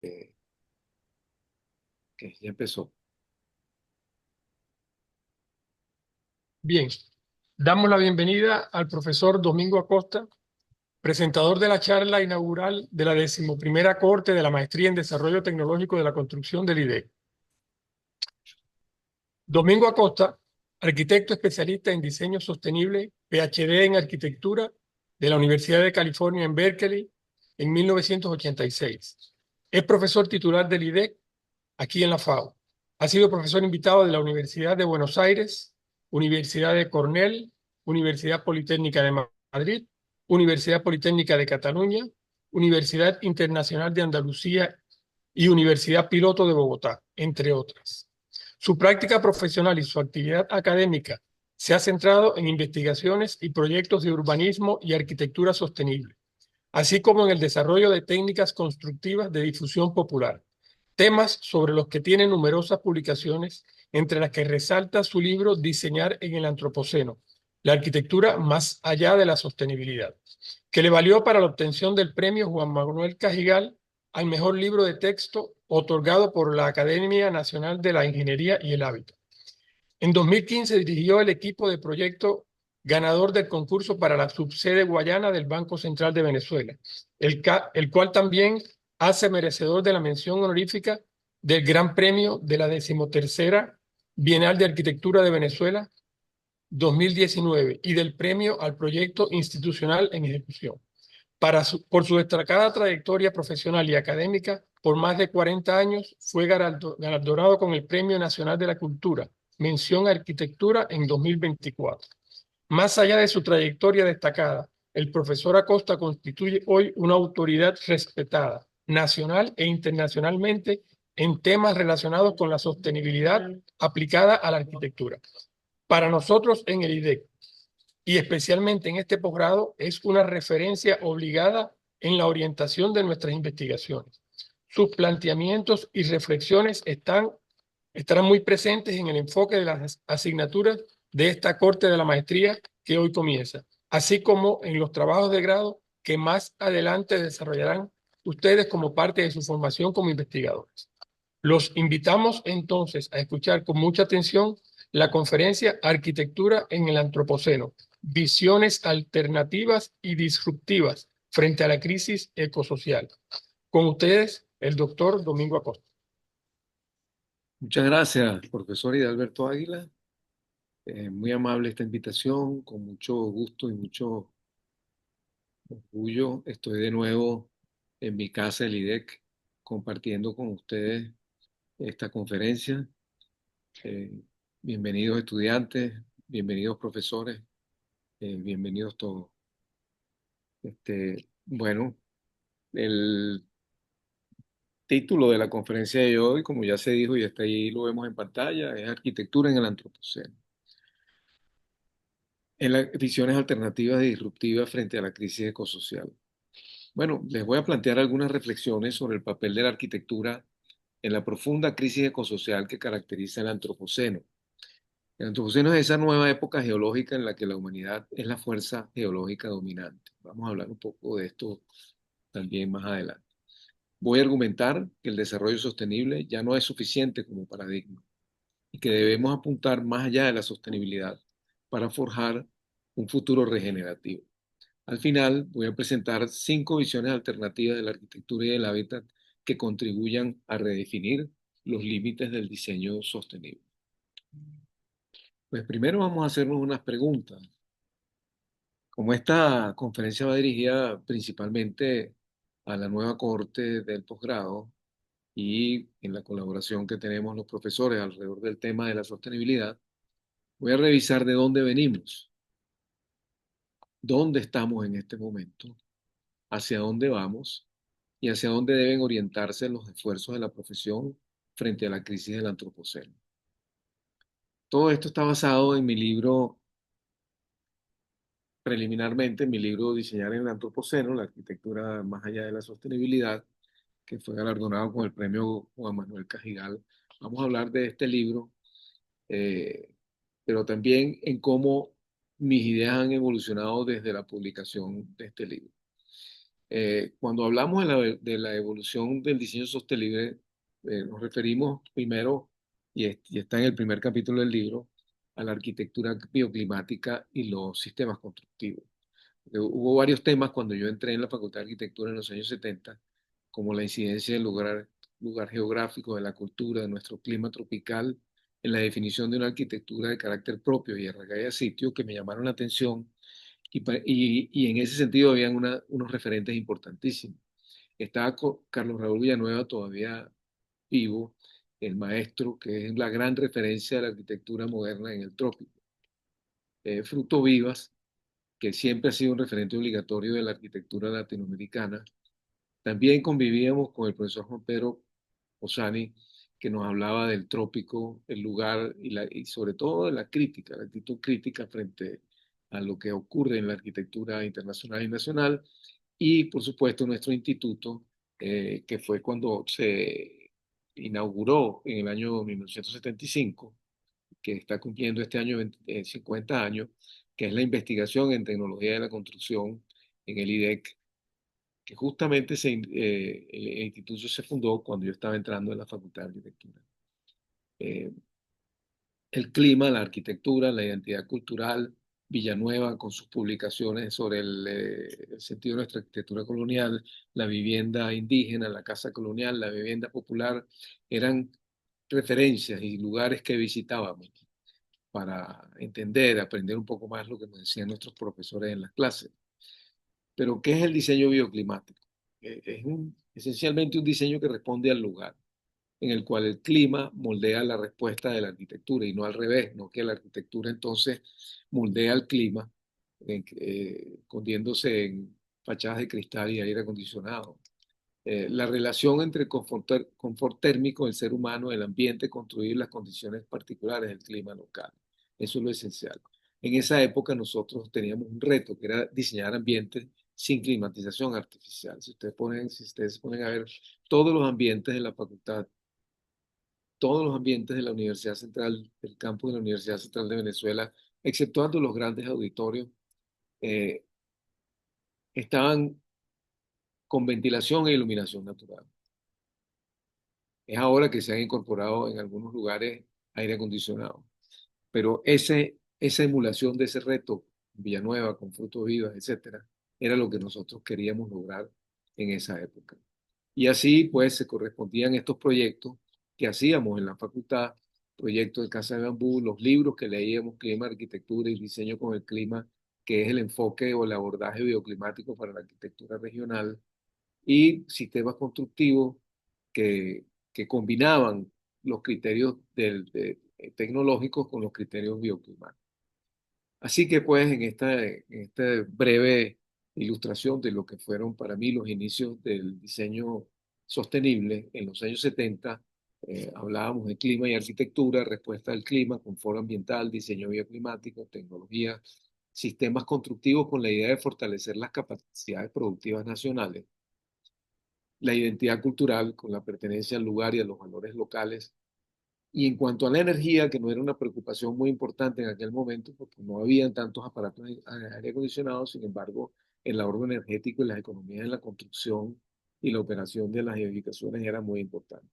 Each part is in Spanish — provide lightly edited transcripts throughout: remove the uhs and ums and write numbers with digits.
Eh, que ya empezó. Bien, damos la bienvenida al profesor Domingo Acosta, presentador de la charla inaugural de la 11ª Corte de la Maestría en Desarrollo Tecnológico de la Construcción del IDEC. Domingo Acosta, arquitecto especialista en diseño sostenible, PhD en arquitectura de la Universidad de California en Berkeley en 1986. Es profesor titular del IDEC aquí en la FAO. Ha sido profesor invitado de la Universidad de Buenos Aires, Universidad de Cornell, Universidad Politécnica de Madrid, Universidad Politécnica de Cataluña, Universidad Internacional de Andalucía y Universidad Piloto de Bogotá, entre otras. Su práctica profesional y su actividad académica se ha centrado en investigaciones y proyectos de urbanismo y arquitectura sostenible, así como en el desarrollo de técnicas constructivas de difusión popular, temas sobre los que tiene numerosas publicaciones, entre las que resalta su libro Diseñar en el Antropoceno, la arquitectura más allá de la sostenibilidad, que le valió para la obtención del premio Juan Manuel Cajigal al mejor libro de texto otorgado por la Academia Nacional de la Ingeniería y el Hábitat. En 2015 dirigió el equipo de proyecto ganador del concurso para la subsede guayana del Banco Central de Venezuela, el cual también hace merecedor de la mención honorífica del Gran Premio de la 13ª Bienal de Arquitectura de Venezuela 2019 y del Premio al Proyecto Institucional en Ejecución. Por su destacada trayectoria profesional y académica, por más de 40 años, fue galardonado con el Premio Nacional de la Cultura, mención Arquitectura en 2024. Más allá de su trayectoria destacada, el profesor Acosta constituye hoy una autoridad respetada, nacional e internacionalmente, en temas relacionados con la sostenibilidad aplicada a la arquitectura. Para nosotros en el IDEC, y especialmente en este posgrado, es una referencia obligada en la orientación de nuestras investigaciones. Sus planteamientos y reflexiones estarán muy presentes en el enfoque de las asignaturas de esta corte de la maestría que hoy comienza, así como en los trabajos de grado que más adelante desarrollarán ustedes como parte de su formación como investigadores. Los invitamos entonces a escuchar con mucha atención la conferencia Arquitectura en el Antropoceno, visiones alternativas y disruptivas frente a la crisis ecosocial. Con ustedes, el doctor Domingo Acosta. Muchas gracias, profesor Hidalberto Águila. Muy amable esta invitación, con mucho gusto y mucho orgullo. Estoy de nuevo en mi casa, el IDEC, compartiendo con ustedes esta conferencia. Eh, Bienvenidos estudiantes, bienvenidos profesores, bienvenidos todos. Bueno, el título de la conferencia de hoy, como ya se dijo y está ahí, lo vemos en pantalla, es Arquitectura en el Antropoceno. En las visiones alternativas y disruptivas frente a la crisis ecosocial. Bueno, les voy a plantear algunas reflexiones sobre el papel de la arquitectura en la profunda crisis ecosocial que caracteriza el Antropoceno. El Antropoceno es esa nueva época geológica en la que la humanidad es la fuerza geológica dominante. Vamos a hablar un poco de esto también más adelante. Voy a argumentar que el desarrollo sostenible ya no es suficiente como paradigma y que debemos apuntar más allá de la sostenibilidad para forjar un futuro regenerativo. Al final, voy a presentar 5 visiones alternativas de la arquitectura y del hábitat que contribuyan a redefinir los límites del diseño sostenible. Pues primero vamos a hacernos unas preguntas. Como esta conferencia va dirigida principalmente a la nueva corte del posgrado y en la colaboración que tenemos los profesores alrededor del tema de la sostenibilidad, voy a revisar de dónde venimos, dónde estamos en este momento, hacia dónde vamos y hacia dónde deben orientarse los esfuerzos de la profesión frente a la crisis del antropoceno. Todo esto está basado en mi libro, preliminarmente en mi libro Diseñar en el Antropoceno, la arquitectura más allá de la sostenibilidad, que fue galardonado con el premio Juan Manuel Cajigal. Vamos a hablar de este libro, eh, pero también en cómo mis ideas han evolucionado desde la publicación de este libro. Cuando hablamos de la evolución del diseño sostenible, nos referimos primero, y está en el primer capítulo del libro, a la arquitectura bioclimática y los sistemas constructivos. Hubo varios temas cuando yo entré en la Facultad de Arquitectura en los años 70, como la incidencia del lugar geográfico, de la cultura, de nuestro clima tropical, en la definición de una arquitectura de carácter propio y arraigada a sitio que me llamaron la atención y en ese sentido habían unos referentes importantísimos. Estaba Carlos Raúl Villanueva todavía vivo, el maestro, que es la gran referencia de la arquitectura moderna en el trópico. Fruto Vivas, que siempre ha sido un referente obligatorio de la arquitectura latinoamericana. También convivíamos con el profesor Juan Pedro Osani, que nos hablaba del trópico, el lugar y sobre todo de la crítica, la actitud crítica frente a lo que ocurre en la arquitectura internacional y nacional. Y por supuesto nuestro instituto, que fue cuando se inauguró en el año 1975, que está cumpliendo este año 50 años, que es la investigación en tecnología de la construcción en el IDEC, que justamente el instituto se fundó cuando yo estaba entrando en la Facultad de Arquitectura. Eh, el clima, la arquitectura, la identidad cultural, Villanueva con sus publicaciones sobre el sentido de nuestra arquitectura colonial, la vivienda indígena, la casa colonial, la vivienda popular, eran referencias y lugares que visitábamos para entender, aprender un poco más lo que nos decían nuestros profesores en las clases. Pero, ¿qué es el diseño bioclimático? Esencialmente un diseño que responde al lugar, en el cual el clima moldea la respuesta de la arquitectura y no al revés, no que la arquitectura entonces moldea el clima, escondiéndose en fachadas de cristal y aire acondicionado. La relación entre confort térmico del ser humano, el ambiente, construir las condiciones particulares del clima local. Eso es lo esencial. En esa época nosotros teníamos un reto que era diseñar ambientes sin climatización artificial. Si ustedes se ponen a ver todos los ambientes de la facultad, todos los ambientes de la Universidad Central, del campus de la Universidad Central de Venezuela, exceptuando los grandes auditorios, eh, estaban con ventilación e iluminación natural. Es ahora que se han incorporado en algunos lugares aire acondicionado. Pero esa emulación de ese reto, Villanueva, con frutos vivos, etcétera, era lo que nosotros queríamos lograr en esa época. Y así, pues, se correspondían estos proyectos que hacíamos en la facultad, proyectos de Casa de Bambú, los libros que leíamos, Clima, Arquitectura y Diseño con el Clima, que es el enfoque o el abordaje bioclimático para la arquitectura regional, y sistemas constructivos que, que combinaban los criterios tecnológicos con los criterios bioclimáticos. Así que pues en esta breve ilustración de lo que fueron para mí los inicios del diseño sostenible en los años 70, hablábamos de clima y arquitectura, respuesta al clima, confort ambiental, diseño bioclimático, tecnología, sistemas constructivos con la idea de fortalecer las capacidades productivas nacionales, la identidad cultural con la pertenencia al lugar y a los valores locales. Y en cuanto a la energía, que no era una preocupación muy importante en aquel momento, porque no habían tantos aparatos de aire acondicionado, sin embargo, el ahorro energético y las economías en la construcción y la operación de las edificaciones era muy importante.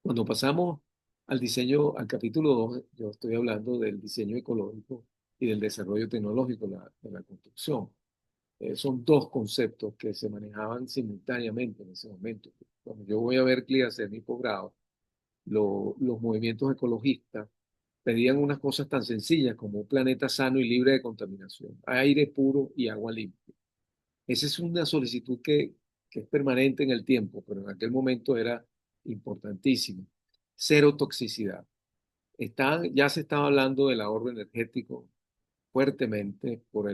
Cuando pasamos al diseño, al capítulo 2, yo estoy hablando del diseño ecológico y del desarrollo tecnológico de la construcción. Son dos conceptos que se manejaban simultáneamente en ese momento. Cuando yo voy a Berkeley a hacer mi posgrado, los movimientos ecologistas pedían unas cosas tan sencillas como un planeta sano y libre de contaminación, aire puro y agua limpia. Esa es una solicitud que es permanente en el tiempo, pero en aquel momento era importantísima. Cero toxicidad. Ya se estaba hablando del ahorro energético fuertemente por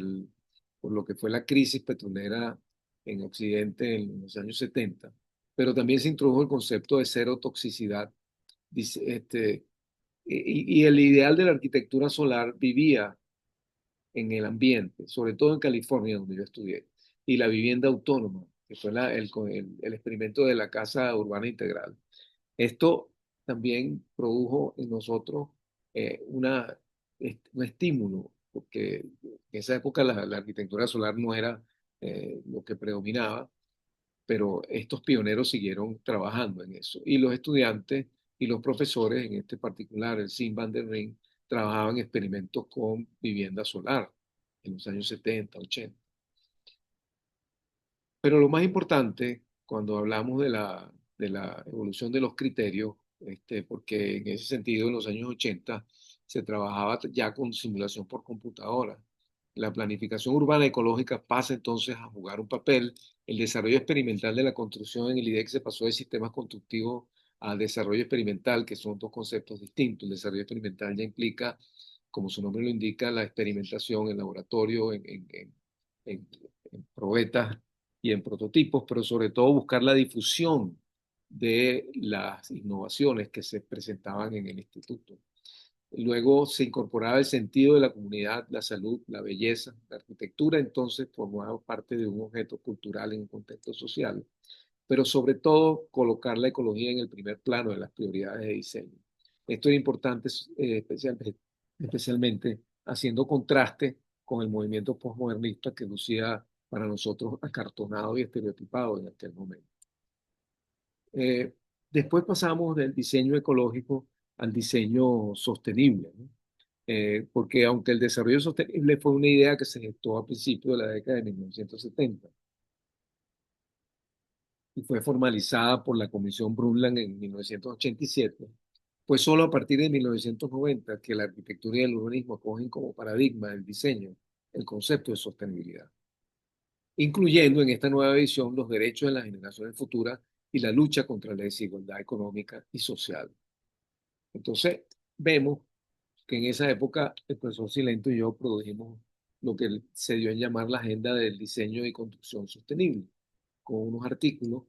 lo que fue la crisis petrolera en Occidente en los años 70, pero también se introdujo el concepto de cero toxicidad. Y el ideal de la arquitectura solar vivía en el ambiente, sobre todo en California, donde yo estudié, y la vivienda autónoma, que fue el experimento de la casa urbana integral. Esto también produjo en nosotros un estímulo, porque en esa época la arquitectura solar no era lo que predominaba, pero estos pioneros siguieron trabajando en eso. Y los estudiantes y los profesores, en este particular, el Sint van der Ring, trabajaban experimentos con vivienda solar en los años 70, 80. Pero lo más importante, cuando hablamos de la evolución de los criterios, porque en ese sentido en los años 80 se trabajaba ya con simulación por computadora. La planificación urbana ecológica pasa entonces a jugar un papel. El desarrollo experimental de la construcción en el IDEC se pasó de sistemas constructivos a desarrollo experimental, que son dos conceptos distintos. El desarrollo experimental ya implica, como su nombre lo indica, la experimentación en laboratorio, en en probetas y en prototipos, pero sobre todo buscar la difusión de las innovaciones que se presentaban en el instituto. Luego se incorporaba el sentido de la comunidad, la salud, la belleza, la arquitectura, entonces formaba parte de un objeto cultural en un contexto social, pero sobre todo colocar la ecología en el primer plano de las prioridades de diseño. Esto es importante, especialmente haciendo contraste con el movimiento postmodernista que lucía para nosotros acartonado y estereotipado en aquel momento. Eh, Después pasamos del diseño ecológico al diseño sostenible, ¿no? Porque aunque el desarrollo sostenible fue una idea que se gestó a principios de la década de 1970 y fue formalizada por la Comisión Brundtland en 1987, fue solo a partir de 1990 que la arquitectura y el urbanismo acogen como paradigma del diseño el concepto de sostenibilidad, incluyendo en esta nueva visión los derechos de las generaciones futuras y la lucha contra la desigualdad económica y social. Entonces, vemos que en esa época el profesor Silento y yo produjimos lo que se dio en llamar la Agenda del Diseño y Construcción Sostenible, con unos artículos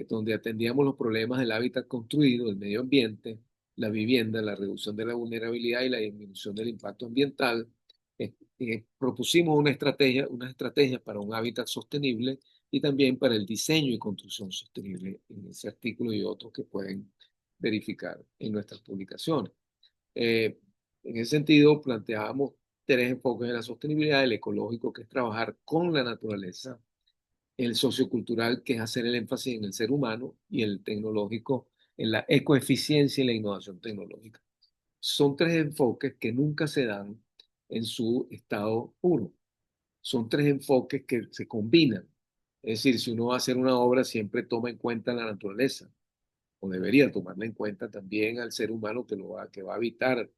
donde atendíamos los problemas del hábitat construido, el medio ambiente, la vivienda, la reducción de la vulnerabilidad y la disminución del impacto ambiental. Propusimos una estrategia para un hábitat sostenible y también para el diseño y construcción sostenible en ese artículo y otros que pueden verificar en nuestras publicaciones. Eh, en ese sentido, planteábamos tres enfoques de la sostenibilidad: el ecológico, que es trabajar con la naturaleza; el sociocultural, que es hacer el énfasis en el ser humano; y el tecnológico, en la ecoeficiencia y la innovación tecnológica. Son tres enfoques que nunca se dan en su estado puro. Son tres enfoques que se combinan. Es decir, si uno va a hacer una obra, siempre toma en cuenta la naturaleza, o debería tomarla en cuenta también al ser humano que va a habitar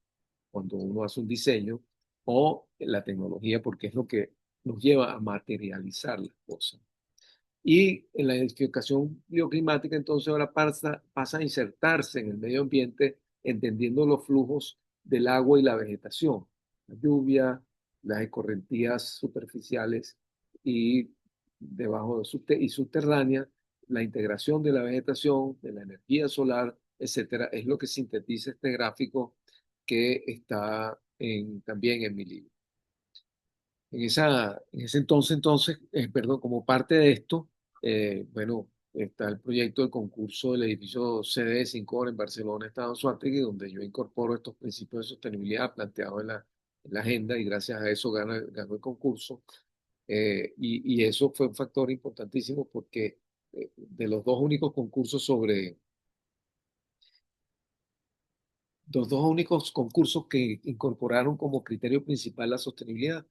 cuando uno hace un diseño, o la tecnología, porque es lo que nos lleva a materializar las cosas. Y en la edificación bioclimática, entonces ahora pasa a insertarse en el medio ambiente, entendiendo los flujos del agua y la vegetación, la lluvia, las escorrentías superficiales y y subterráneas, la integración de la vegetación, de la energía solar, etcétera, es lo que sintetiza este gráfico que está también en mi libro. En ese entonces, perdón, como parte de esto, bueno, está el proyecto del concurso del edificio CD de 5 en Barcelona, Estado Anzoátegui, donde yo incorporo estos principios de sostenibilidad planteados en la agenda, y gracias a eso ganó el concurso. Y eso fue un factor importantísimo porque de los dos únicos concursos sobre los dos únicos concursos que incorporaron como criterio principal la sostenibilidad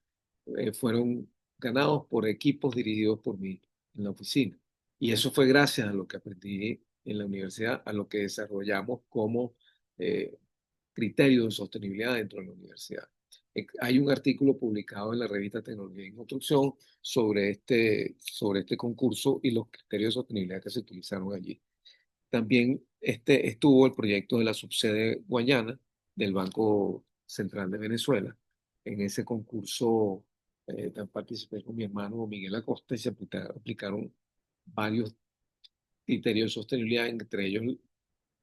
fueron ganados por equipos dirigidos por mí en la oficina. Y eso fue gracias a lo que aprendí en la universidad, a lo que desarrollamos como eh, criterio de sostenibilidad dentro de la universidad. Hay un artículo publicado en la revista Tecnología y Construcción sobre este concurso y los criterios de sostenibilidad que se utilizaron allí. También estuvo el proyecto de la subsede Guayana del Banco Central de Venezuela. En ese concurso participé con mi hermano Miguel Acosta y se aplicaron varios criterios de sostenibilidad, entre ellos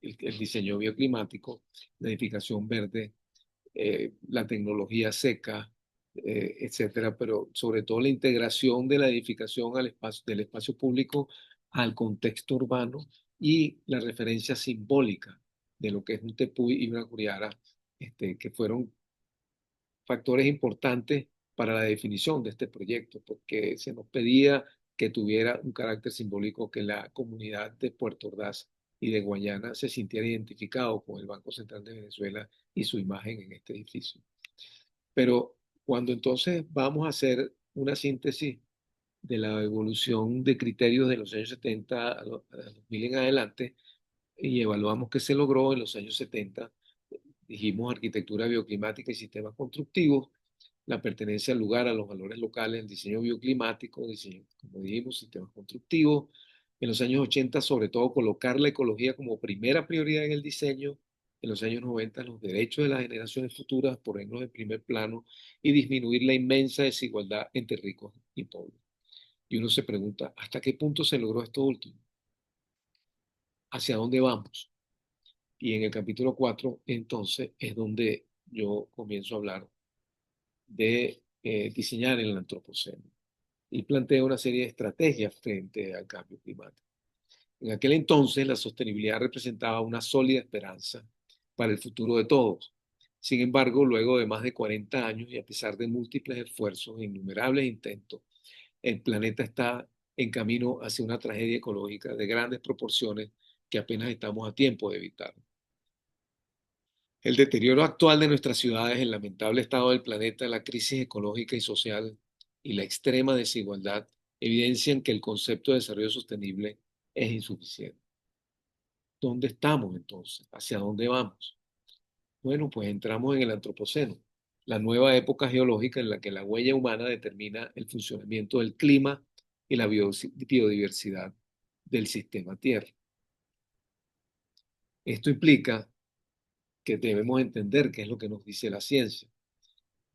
el diseño bioclimático, la edificación verde, la tecnología seca, etcétera, pero sobre todo la integración de la edificación del espacio público al contexto urbano, y la referencia simbólica de lo que es un tepuy y una curiara, que fueron factores importantes para la definición de este proyecto, porque se nos pedía que tuviera un carácter simbólico, que la comunidad de Puerto Ordaz y de Guayana se sintiera identificado con el Banco Central de Venezuela y su imagen en este edificio. Pero cuando entonces vamos a hacer una síntesis de la evolución de criterios de los años 70 a 2000 en adelante y evaluamos qué se logró en los años 70, dijimos arquitectura bioclimática y sistemas constructivos, la pertenencia al lugar, a los valores locales, el diseño bioclimático, diseño, como dijimos, sistemas constructivos. En los años 80, sobre todo, colocar la ecología como primera prioridad en el diseño. En los años 90, los derechos de las generaciones futuras ponerlos en primer plano y disminuir la inmensa desigualdad entre ricos y pobres. Y uno se pregunta, ¿hasta qué punto se logró esto último? ¿Hacia dónde vamos? Y en el capítulo 4, entonces, es donde yo comienzo a hablar de diseñar el antropoceno y planteo una serie de estrategias frente al cambio climático. En aquel entonces, la sostenibilidad representaba una sólida esperanza para el futuro de todos. Sin embargo, luego de más de 40 años y a pesar de múltiples esfuerzos e innumerables intentos, el planeta está en camino hacia una tragedia ecológica de grandes proporciones que apenas estamos a tiempo de evitar. El deterioro actual de nuestras ciudades, el lamentable estado del planeta, la crisis ecológica y social y la extrema desigualdad evidencian que el concepto de desarrollo sostenible es insuficiente. ¿Dónde estamos entonces? ¿Hacia dónde vamos? Bueno, pues entramos en el antropoceno, la nueva época geológica en la que la huella humana determina el funcionamiento del clima y la biodiversidad del sistema Tierra. Esto implica que debemos entender qué es lo que nos dice la ciencia.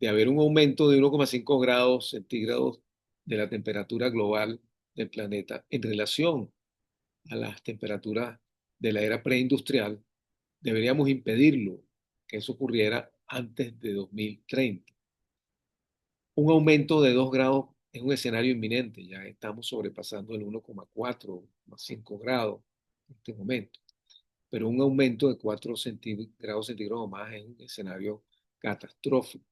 De haber un aumento de 1,5 grados centígrados de la temperatura global del planeta en relación a las temperaturas de la era preindustrial, deberíamos impedirlo, que eso ocurriera antes de 2030. Un aumento de 2 grados es un escenario inminente, ya estamos sobrepasando el 1,4, 5 grados en este momento, pero un aumento de 4 grados centígrados o más es un escenario catastrófico.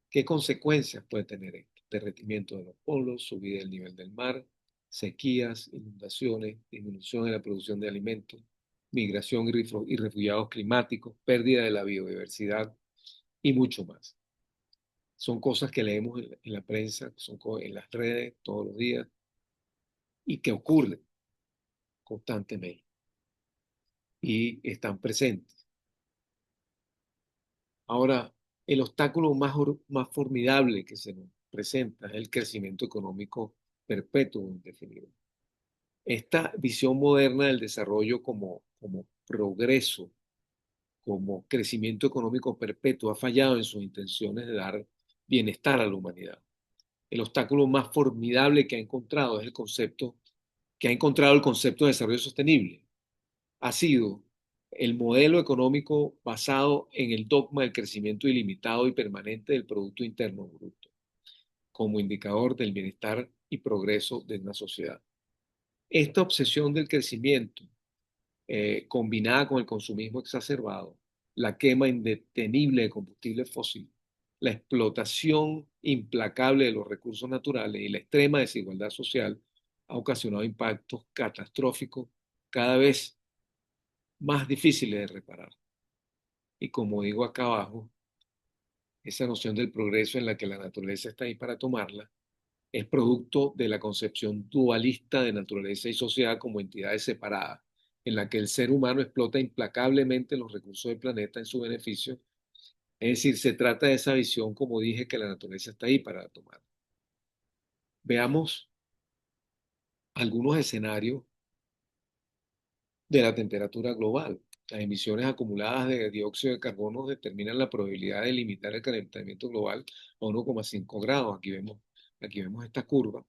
¿Qué consecuencias puede tener esto? Derretimiento de los polos, subida del nivel del mar, sequías, inundaciones, disminución en la producción de alimentos, migración y refugiados climáticos, pérdida de la biodiversidad y mucho más. Son cosas que leemos en la prensa, son en las redes todos los días y que ocurren constantemente y están presentes. Ahora, el obstáculo más formidable que se nos presenta es el crecimiento económico perpetuo indefinido. Esta visión moderna del desarrollo como progreso, como crecimiento económico perpetuo, ha fallado en sus intenciones de dar bienestar a la humanidad. El obstáculo más formidable que ha encontrado es el concepto, que ha encontrado el concepto de desarrollo sostenible. Ha sido el modelo económico basado en el dogma del crecimiento ilimitado y permanente del Producto Interno Bruto, como indicador del bienestar y progreso de una sociedad. Esta obsesión del crecimiento, combinada con el consumismo exacerbado, la quema indetenible de combustibles fósiles, la explotación implacable de los recursos naturales y la extrema desigualdad social, ha ocasionado impactos catastróficos cada vez más difíciles de reparar. Y como digo acá abajo, esa noción del progreso en la que la naturaleza está ahí para tomarla, es producto de la concepción dualista de naturaleza y sociedad como entidades separadas, en la que el ser humano explota implacablemente los recursos del planeta en su beneficio. Es decir, se trata de esa visión, como dije, que la naturaleza está ahí para tomar. Veamos algunos escenarios de la temperatura global. Las emisiones acumuladas de dióxido de carbono determinan la probabilidad de limitar el calentamiento global a 1,5 grados. Aquí vemos esta curva,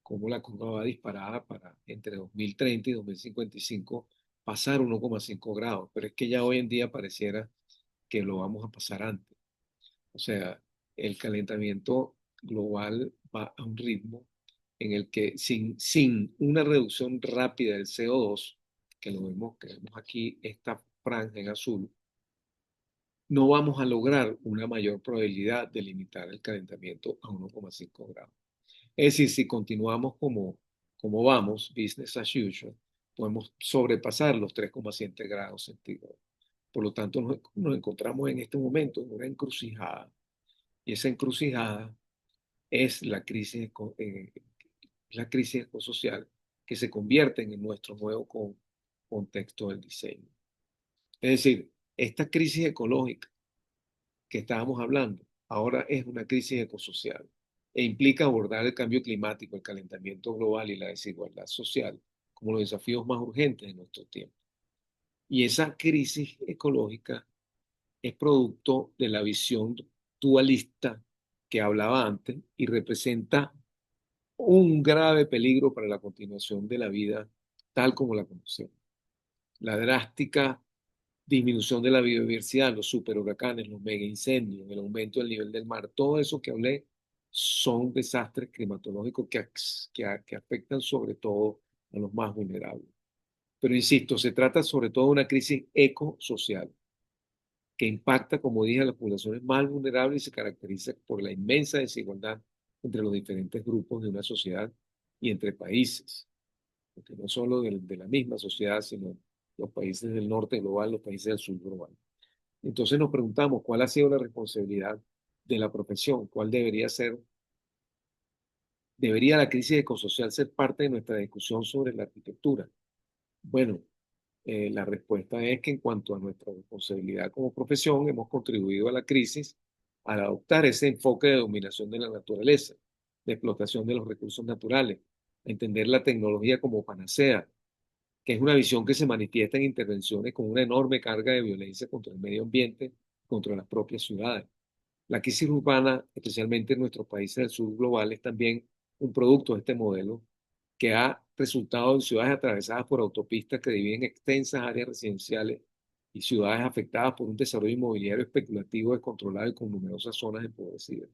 cómo la curva va disparada para entre 2030 y 2055 pasar 1,5 grados. Pero es que ya hoy en día pareciera que lo vamos a pasar antes. O sea, el calentamiento global va a un ritmo en el que sin una reducción rápida del CO2, que vemos aquí, esta franja en azul, no vamos a lograr una mayor probabilidad de limitar el calentamiento a 1,5 grados. Es decir, si continuamos como vamos, business as usual, podemos sobrepasar los 3,7 grados centígrados. Por lo tanto, nos encontramos en este momento en una encrucijada. Y esa encrucijada es la crisis ecosocial que se convierte en nuestro nuevo contexto del diseño. Es decir, esta crisis ecológica que estábamos hablando ahora es una crisis ecosocial e implica abordar el cambio climático, el calentamiento global y la desigualdad social como los desafíos más urgentes de nuestro tiempo. Y esa crisis ecológica es producto de la visión dualista que hablaba antes y representa un grave peligro para la continuación de la vida tal como la conocemos. La drástica disminución de la biodiversidad, los superhuracanes, los mega incendios, el aumento del nivel del mar, todo eso que hablé son desastres climatológicos que afectan sobre todo a los más vulnerables. Pero insisto, se trata sobre todo de una crisis ecosocial que impacta, como dije, a las poblaciones más vulnerables y se caracteriza por la inmensa desigualdad entre los diferentes grupos de una sociedad y entre países, porque no solo de la misma sociedad, sino los países del norte global, los países del sur global. Entonces nos preguntamos cuál ha sido la responsabilidad de la profesión, cuál debería la crisis ecosocial ser parte de nuestra discusión sobre la arquitectura. Bueno, la respuesta es que en cuanto a nuestra responsabilidad como profesión, hemos contribuido a la crisis al adoptar ese enfoque de dominación de la naturaleza, de explotación de los recursos naturales, a entender la tecnología como panacea, que es una visión que se manifiesta en intervenciones con una enorme carga de violencia contra el medio ambiente, contra las propias ciudades. La crisis urbana, especialmente en nuestros países del sur global, es también un producto de este modelo que ha resultado en ciudades atravesadas por autopistas que dividen extensas áreas residenciales y ciudades afectadas por un desarrollo inmobiliario especulativo descontrolado y con numerosas zonas empobrecidas.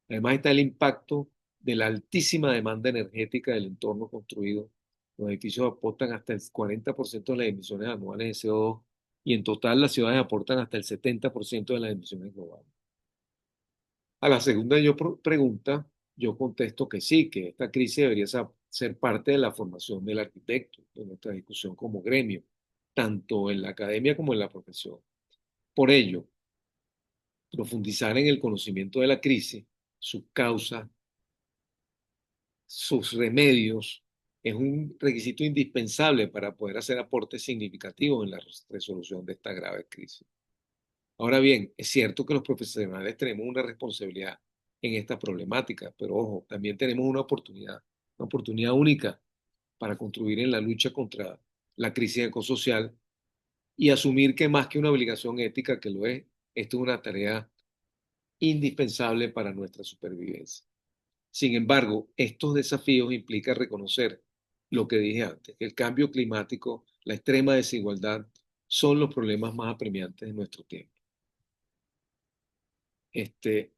Además está el impacto de la altísima demanda energética del entorno construido. Los edificios aportan hasta el 40% de las emisiones anuales de CO2 y en total las ciudades aportan hasta el 70% de las emisiones globales. A la segunda pregunta, yo contesto que sí, que esta crisis debería ser parte de la formación del arquitecto, de nuestra discusión como gremio, tanto en la academia como en la profesión. Por ello, profundizar en el conocimiento de la crisis, sus causas, sus remedios, es un requisito indispensable para poder hacer aportes significativos en la resolución de esta grave crisis. Ahora bien, es cierto que los profesionales tenemos una responsabilidad en esta problemática, pero ojo, también tenemos una oportunidad única para contribuir en la lucha contra la crisis ecosocial y asumir que más que una obligación ética que lo es, esto es una tarea indispensable para nuestra supervivencia. Sin embargo, estos desafíos implican reconocer lo que dije antes, que el cambio climático, la extrema desigualdad, son los problemas más apremiantes de nuestro tiempo. Este,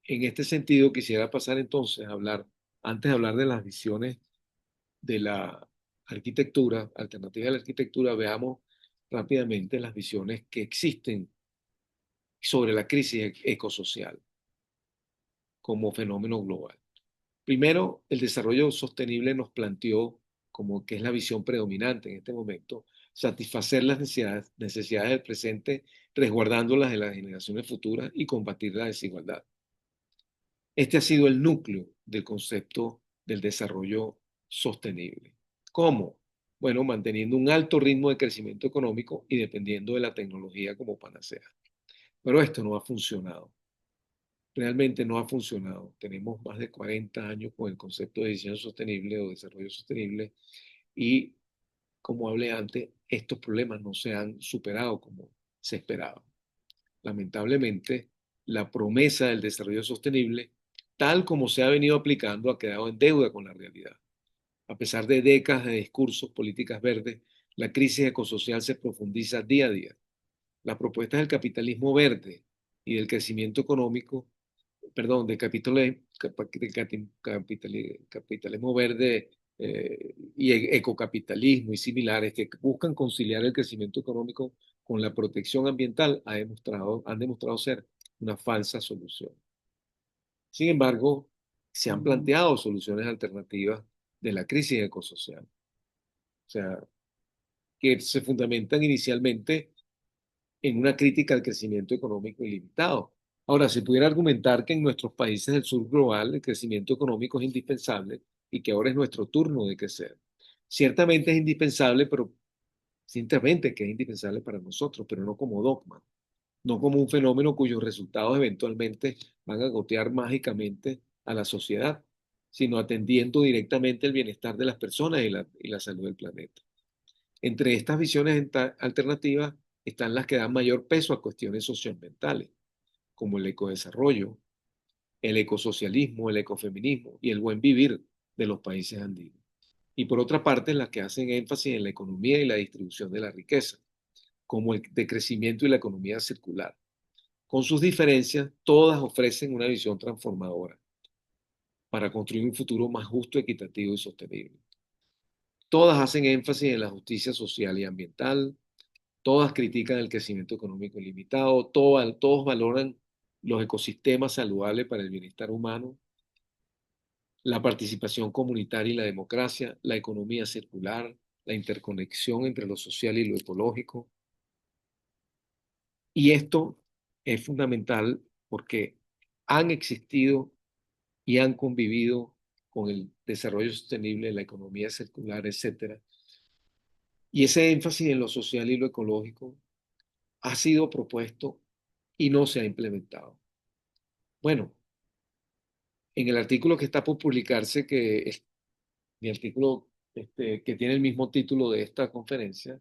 En este sentido, quisiera pasar entonces a hablar, antes de hablar de las visiones de la arquitectura, alternativa de la arquitectura, veamos rápidamente las visiones que existen sobre la crisis ecosocial como fenómeno global. Primero, el desarrollo sostenible nos planteó como que es la visión predominante en este momento, satisfacer las necesidades del presente, resguardándolas de las generaciones futuras y combatir la desigualdad. Este ha sido el núcleo del concepto del desarrollo sostenible. ¿Cómo? Bueno, manteniendo un alto ritmo de crecimiento económico y dependiendo de la tecnología como panacea. Pero esto no ha funcionado. Realmente no ha funcionado. Tenemos más de 40 años con el concepto de diseño sostenible o desarrollo sostenible y, como hablé antes, estos problemas no se han superado como se esperaba. Lamentablemente, la promesa del desarrollo sostenible, tal como se ha venido aplicando, ha quedado en deuda con la realidad. A pesar de décadas de discursos, políticas verdes, la crisis ecosocial se profundiza día a día. Las propuestas del capitalismo verde y del crecimiento económico, perdón, capitalismo verde y ecocapitalismo y similares que buscan conciliar el crecimiento económico con la protección ambiental han demostrado ser una falsa solución. Sin embargo, se han planteado soluciones alternativas de la crisis ecosocial, o sea, que se fundamentan inicialmente en una crítica al crecimiento económico ilimitado. Ahora, se pudiera argumentar que en nuestros países del sur global el crecimiento económico es indispensable y que ahora es nuestro turno de crecer. Ciertamente es indispensable, pero ciertamente que es indispensable para nosotros, pero no como dogma, no como un fenómeno cuyos resultados eventualmente van a gotear mágicamente a la sociedad, sino atendiendo directamente el bienestar de las personas y la salud del planeta. Entre estas visiones alternativas están las que dan mayor peso a cuestiones socioambientales, como el ecodesarrollo, el ecosocialismo, el ecofeminismo y el buen vivir de los países andinos. Y por otra parte, las que hacen énfasis en la economía y la distribución de la riqueza, como el de crecimiento y la economía circular. Con sus diferencias, todas ofrecen una visión transformadora para construir un futuro más justo, equitativo y sostenible. Todas hacen énfasis en la justicia social y ambiental, todas critican el crecimiento económico ilimitado, todos valoran los ecosistemas saludables para el bienestar humano, la participación comunitaria y la democracia, la economía circular, la interconexión entre lo social y lo ecológico. Y esto es fundamental porque han existido y han convivido con el desarrollo sostenible, la economía circular, etcétera. Y ese énfasis en lo social y lo ecológico ha sido propuesto y no se ha implementado. Bueno, en el artículo que está por publicarse, que es mi artículo que tiene el mismo título de esta conferencia,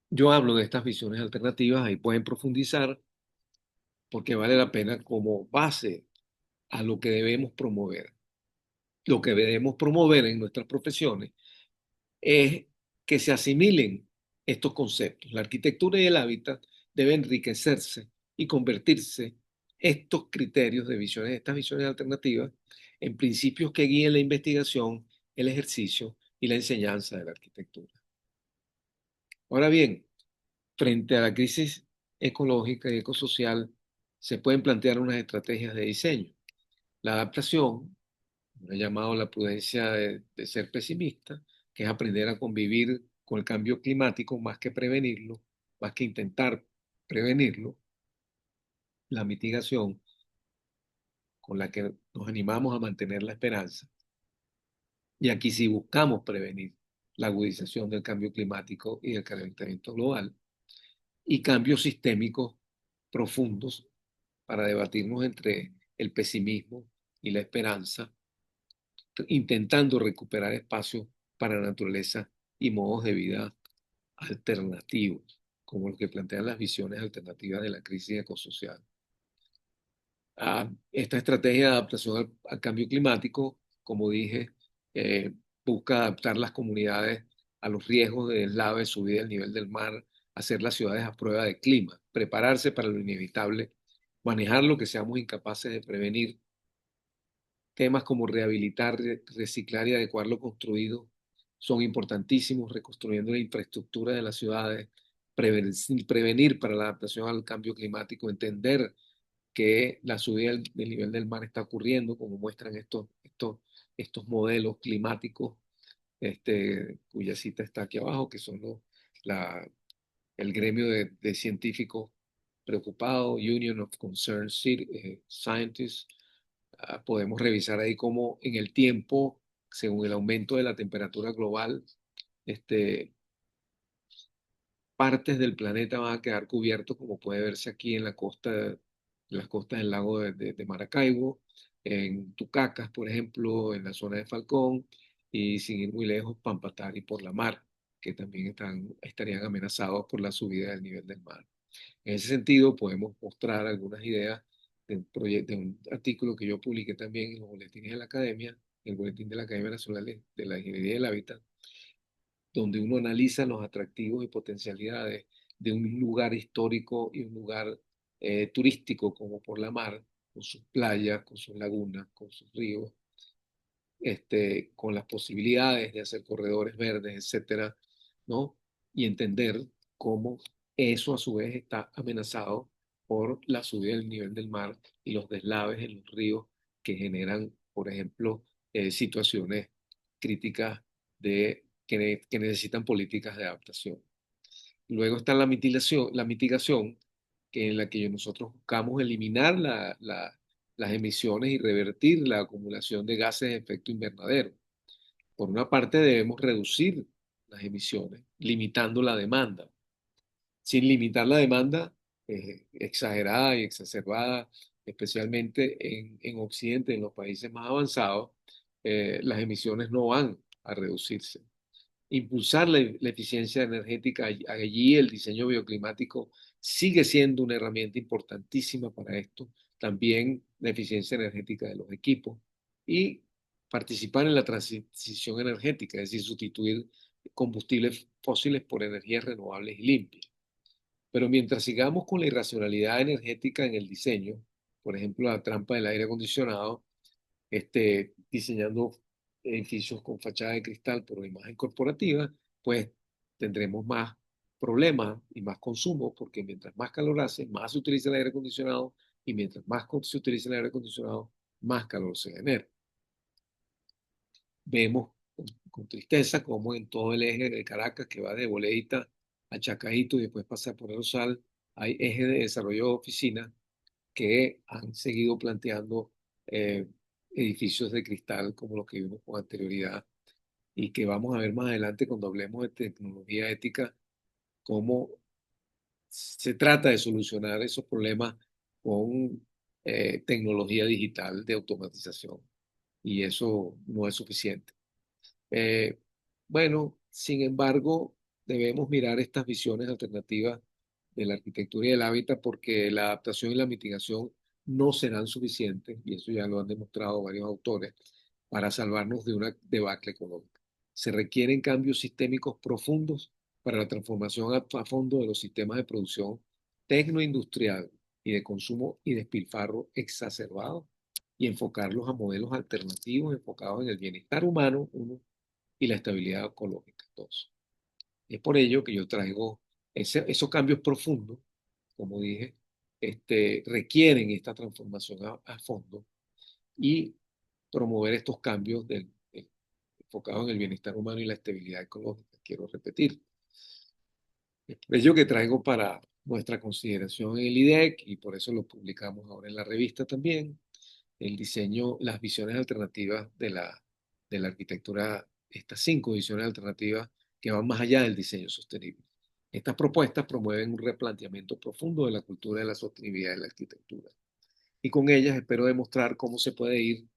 yo hablo de estas visiones alternativas, ahí pueden profundizar porque vale la pena como base a lo que debemos promover. Lo que debemos promover en nuestras profesiones es que se asimilen estos conceptos. La arquitectura y el hábitat deben enriquecerse y convertirse estos criterios de visiones, estas visiones alternativas, en principios que guíen la investigación, el ejercicio y la enseñanza de la arquitectura. Ahora bien, frente a la crisis ecológica y ecosocial, se pueden plantear unas estrategias de diseño. La adaptación, me he llamado la prudencia de ser pesimista, que es aprender a convivir con el cambio climático más que prevenirlo, más que intentar prevenirlo, la mitigación con la que nos animamos a mantener la esperanza. Y aquí sí buscamos prevenir la agudización del cambio climático y del calentamiento global y cambios sistémicos profundos para debatirnos entre el pesimismo y la esperanza, intentando recuperar espacios para la naturaleza y modos de vida alternativos, como los que plantean las visiones alternativas de la crisis ecosocial. Esta estrategia de adaptación al cambio climático, como dije, busca adaptar las comunidades a los riesgos de deslave, subida del nivel del mar, hacer las ciudades a prueba de clima, prepararse para lo inevitable, manejar lo que seamos incapaces de prevenir. Temas como rehabilitar, reciclar y adecuar lo construido son importantísimos, reconstruyendo la infraestructura de las ciudades, prevenir para la adaptación al cambio climático, entender que la subida del nivel del mar está ocurriendo, como muestran estos modelos climáticos, cuya cita está aquí abajo, que son el gremio de científicos preocupados, Union of Concerned Scientists. Podemos revisar ahí cómo en el tiempo, según el aumento de la temperatura global, este, partes del planeta van a quedar cubiertos, como puede verse aquí en las costas del lago de Maracaibo, en Tucacas, por ejemplo, en la zona de Falcón, y sin ir muy lejos, Pampatari por la mar, que también estarían amenazados por la subida del nivel del mar. En ese sentido, podemos mostrar algunas ideas de un artículo que yo publiqué también en los boletines de la Academia, el Boletín de la Academia Nacional de la Ingeniería del Hábitat, donde uno analiza los atractivos y potencialidades de un lugar histórico y un lugar turístico como por la mar, con sus playas, con sus lagunas, con sus ríos, con las posibilidades de hacer corredores verdes, etcétera, ¿no? Y entender cómo eso a su vez está amenazado por la subida del nivel del mar y los deslaves en los ríos que generan, por ejemplo, situaciones críticas que necesitan políticas de adaptación. Luego está la mitigación, que en la que nosotros buscamos eliminar las emisiones y revertir la acumulación de gases de efecto invernadero. Por una parte, debemos reducir las emisiones, limitando la demanda. Sin limitar la demanda exagerada y exacerbada, especialmente en Occidente, en los países más avanzados, las emisiones no van a reducirse. Impulsar la eficiencia energética allí, el diseño bioclimático sigue siendo una herramienta importantísima para esto. También la eficiencia energética de los equipos y participar en la transición energética, es decir, sustituir combustibles fósiles por energías renovables y limpias. Pero mientras sigamos con la irracionalidad energética en el diseño, por ejemplo, la trampa del aire acondicionado, diseñando edificios con fachada de cristal por imagen corporativa, pues tendremos más problemas y más consumo, porque mientras más calor hace, más se utiliza el aire acondicionado, y mientras más se utiliza el aire acondicionado, más calor se genera. Vemos con tristeza cómo en todo el eje de Caracas, que va de Boleita a Chacaíto y después pasa por el Rosal, hay ejes de desarrollo de oficinas que han seguido planteando eh, edificios de cristal como los que vimos con anterioridad y que vamos a ver más adelante cuando hablemos de tecnología ética, cómo se trata de solucionar esos problemas con tecnología digital de automatización y eso no es suficiente. Eh, bueno, sin embargo, debemos mirar estas visiones alternativas de la arquitectura y del hábitat porque la adaptación y la mitigación no serán suficientes, y eso ya lo han demostrado varios autores, para salvarnos de una debacle económica. Se requieren cambios sistémicos profundos para la transformación a fondo de los sistemas de producción tecnoindustrial y de consumo y despilfarro exacerbado y enfocarlos a modelos alternativos enfocados en el bienestar humano, uno, y la estabilidad ecológica. Entonces, es por ello que yo traigo esos cambios profundos, como dije, requieren esta transformación a fondo y promover estos cambios enfocados en el bienestar humano y la estabilidad ecológica. Quiero repetir. Es por ello que traigo para nuestra consideración en el IDEC y por eso lo publicamos ahora en la revista también, el diseño, las visiones alternativas de la arquitectura, estas 5 visiones alternativas que van más allá del diseño sostenible. Estas propuestas promueven un replanteamiento profundo de la cultura de la sostenibilidad de la arquitectura. Y con ellas espero demostrar cómo se puede ir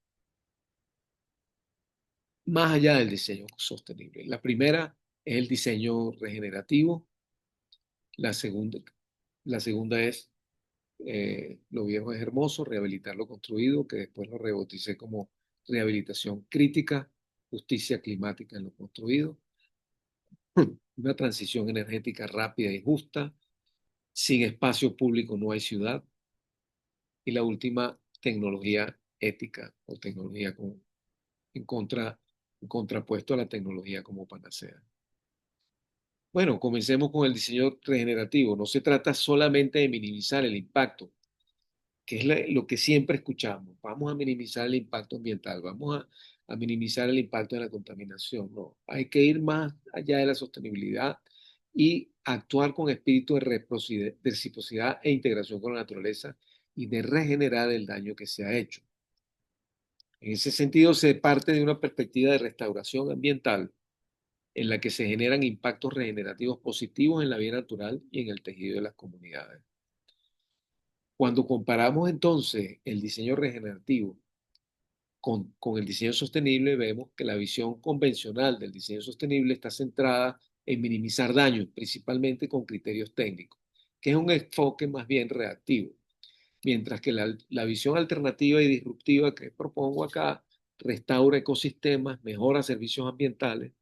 más allá del diseño sostenible. La primera es el diseño regenerativo. La segunda, la segunda es lo viejo es hermoso, rehabilitar lo construido, que después lo rebauticé como rehabilitación crítica, justicia climática en lo construido, una transición energética rápida y justa, sin espacio público no hay ciudad, y la última, tecnología ética o tecnología en contra, en contrapuesto a la tecnología como panacea. Bueno, comencemos con el diseño regenerativo. No se trata solamente de minimizar el impacto, que es lo que siempre escuchamos. Vamos a minimizar el impacto ambiental, vamos a minimizar el impacto de la contaminación. No, hay que ir más allá de la sostenibilidad y actuar con espíritu de reciprocidad e integración con la naturaleza y de regenerar el daño que se ha hecho. En ese sentido, se parte de una perspectiva de restauración ambiental en la que se generan impactos regenerativos positivos en la vida natural y en el tejido de las comunidades. Cuando comparamos entonces el diseño regenerativo con el diseño sostenible, vemos que la visión convencional del diseño sostenible está centrada en minimizar daños, principalmente con criterios técnicos, que es un enfoque más bien reactivo, mientras que la visión alternativa y disruptiva que propongo acá restaura ecosistemas, mejora servicios ambientales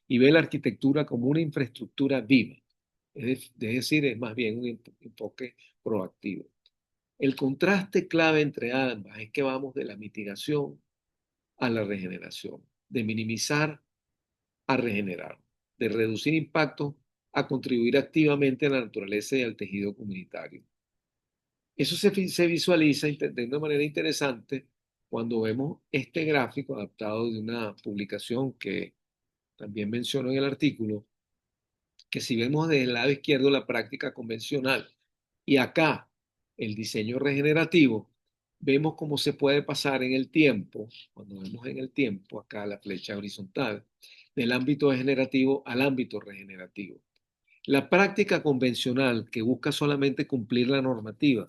y ve la arquitectura como una infraestructura viva, es decir, es más bien un enfoque proactivo. El contraste clave entre ambas es que vamos de la mitigación a la regeneración, de minimizar a regenerar. de reducir impactos a contribuir activamente a la naturaleza y al tejido comunitario. Eso se visualiza de una manera interesante cuando vemos este gráfico adaptado de una publicación que también menciono en el artículo, que si vemos desde el lado izquierdo la práctica convencional y acá el diseño regenerativo, vemos cómo se puede pasar en el tiempo, cuando vemos en el tiempo, acá la flecha horizontal, del ámbito degenerativo al ámbito regenerativo. La práctica convencional que busca solamente cumplir la normativa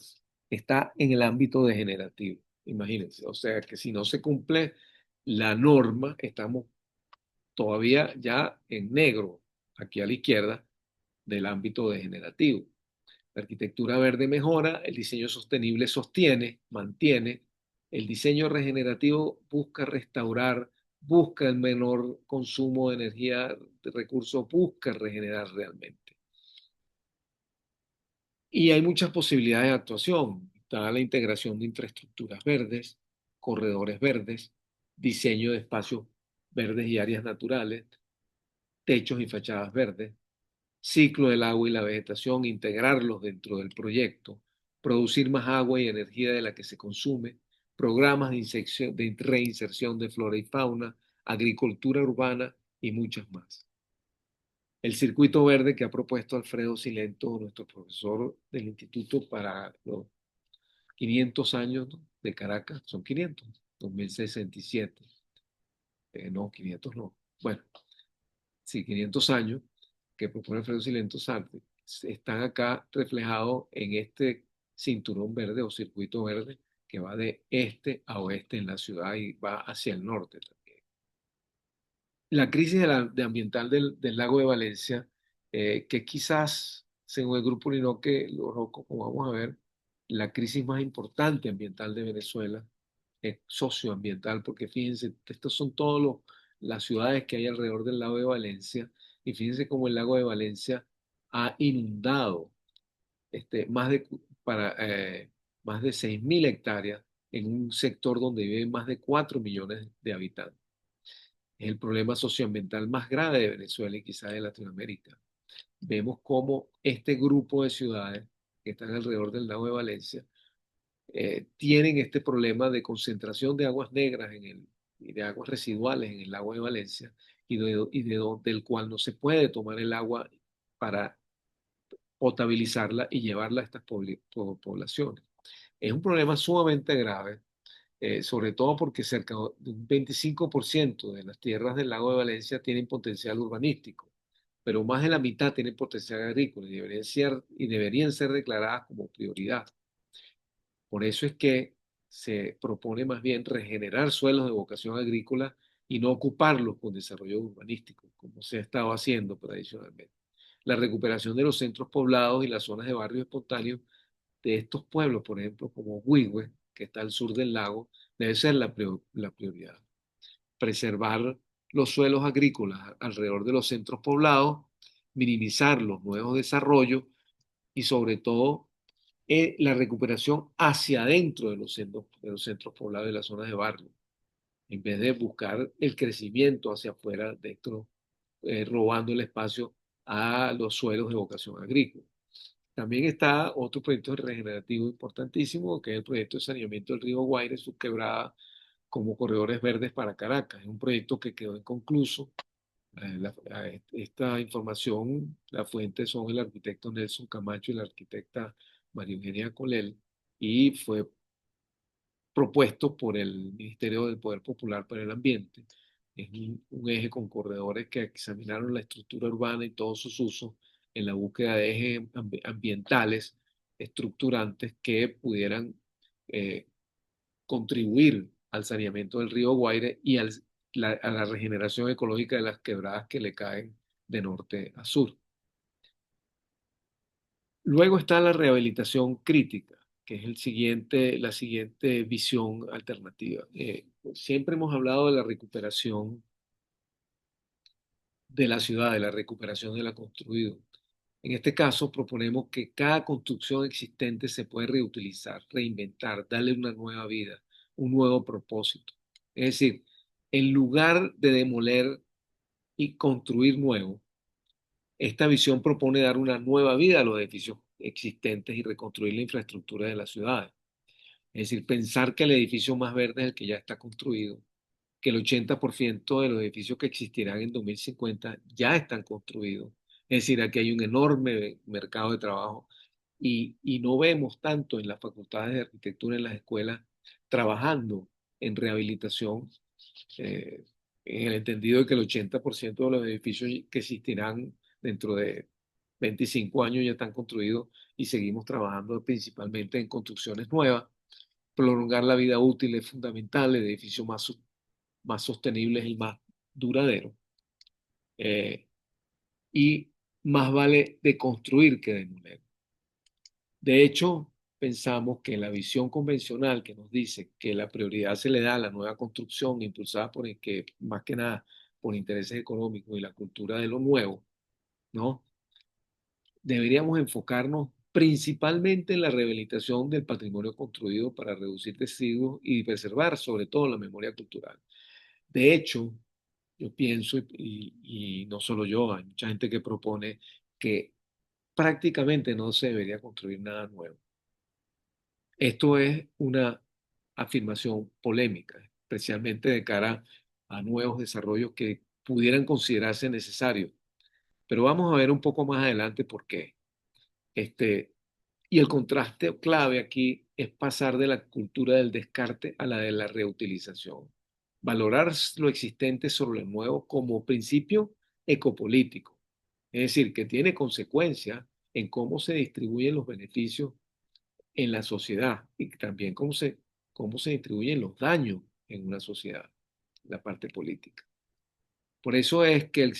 está en el ámbito degenerativo. Imagínense, o sea que si no se cumple la norma, estamos todavía ya en negro, aquí a la izquierda, del ámbito degenerativo. La arquitectura verde mejora, el diseño sostenible sostiene, mantiene, el diseño regenerativo busca restaurar, busca el menor consumo de energía, de recursos, busca regenerar realmente. Y hay muchas posibilidades de actuación. Está la integración de infraestructuras verdes, corredores verdes, diseño de espacios verdes y áreas naturales, techos y fachadas verdes, ciclo del agua y la vegetación, integrarlos dentro del proyecto, producir más agua y energía de la que se consume, programas de reinserción de flora y fauna, agricultura urbana y muchas más. El circuito verde que ha propuesto Alfredo Silento, nuestro profesor del Instituto para los 500 años de Caracas, son 500, 2067, no, 500 no, bueno, sí, 500 años que propone Alfredo Silento Sarte, están acá reflejados en este cinturón verde o circuito verde que va de este a oeste en la ciudad y va hacia el norte también. La crisis ambiental del lago de Valencia, que quizás, según el grupo Linoque, como vamos a ver, la crisis más importante ambiental de Venezuela es socioambiental, porque fíjense, estas son todas las ciudades que hay alrededor del lago de Valencia, y fíjense cómo el lago de Valencia ha inundado más más de 6.000 hectáreas en un sector donde viven más de 4 millones de habitantes. Es el problema socioambiental más grave de Venezuela y quizás de Latinoamérica. Vemos cómo este grupo de ciudades que están alrededor del lago de Valencia tienen este problema de concentración de aguas negras y de aguas residuales en el lago de Valencia del cual no se puede tomar el agua para potabilizarla y llevarla a estas poblaciones. Es un problema sumamente grave, sobre todo porque cerca de un 25% de las tierras del lago de Valencia tienen potencial urbanístico, pero más de la mitad tienen potencial agrícola y deberían ser declaradas como prioridad. Por eso es que se propone más bien regenerar suelos de vocación agrícola y no ocuparlos con desarrollo urbanístico, como se ha estado haciendo tradicionalmente. La recuperación de los centros poblados y las zonas de barrios espontáneos de estos pueblos, por ejemplo, como Huigüe, que está al sur del lago, debe ser la prioridad. Preservar los suelos agrícolas alrededor de los centros poblados, minimizar los nuevos desarrollos y sobre todo la recuperación hacia adentro de los centros poblados y las zonas de barrio, en vez de buscar el crecimiento hacia afuera, dentro, robando el espacio a los suelos de vocación agrícola. También está otro proyecto regenerativo importantísimo, que es el proyecto de saneamiento del río Guaire, su quebrada, como corredores verdes para Caracas. Es un proyecto que quedó inconcluso. Esta información, la fuente son el arquitecto Nelson Camacho y la arquitecta María Eugenia Colel, y fue propuesto por el Ministerio del Poder Popular para el Ambiente. Es un eje con corredores que examinaron la estructura urbana y todos sus usos en la búsqueda de ejes ambientales estructurantes que pudieran eh, contribuir al saneamiento del río Guaire y a la regeneración ecológica de las quebradas que le caen de norte a sur. Luego está la rehabilitación crítica, que es la siguiente visión alternativa. Siempre hemos hablado de la recuperación de la ciudad, de la recuperación de la construido. En este caso, proponemos que cada construcción existente se puede reutilizar, reinventar, darle una nueva vida, un nuevo propósito. Es decir, en lugar de demoler y construir nuevo, Esta visión propone dar una nueva vida a los edificios existentes y reconstruir la infraestructura de las ciudades. Es decir, pensar que el edificio más verde es el que ya está construido, que el 80% de los edificios que existirán en 2050 ya están construidos. Es decir, aquí hay un enorme mercado de trabajo y no vemos tanto en las facultades de arquitectura, en las escuelas, trabajando en rehabilitación, eh, en el entendido de que el 80% de los edificios que existirán dentro de 25 años ya están construidos y seguimos trabajando principalmente en construcciones nuevas. Prolongar la vida útil es fundamental, el edificio más sostenible es el más duradero. eh, y más vale de construir que demoler. De hecho, pensamos que la visión convencional que nos dice que la prioridad se le da a la nueva construcción impulsada por el que, más que nada, por intereses económicos y la cultura de lo nuevo, ¿no? Deberíamos enfocarnos principalmente en la rehabilitación del patrimonio construido para reducir residuos y preservar sobre todo la memoria cultural. De hecho, yo pienso, y no solo yo, hay mucha gente que propone que prácticamente no se debería construir nada nuevo. Esto es una afirmación polémica, especialmente de cara a nuevos desarrollos que pudieran considerarse necesarios. Pero vamos a ver un poco más adelante por qué. Y el contraste clave aquí es pasar de la cultura del descarte a la de la reutilización. Valorar lo existente sobre lo nuevo como principio ecopolítico, es decir, que tiene consecuencias en cómo se distribuyen los beneficios en la sociedad y también cómo se distribuyen los daños en una sociedad, la parte política. Por eso es que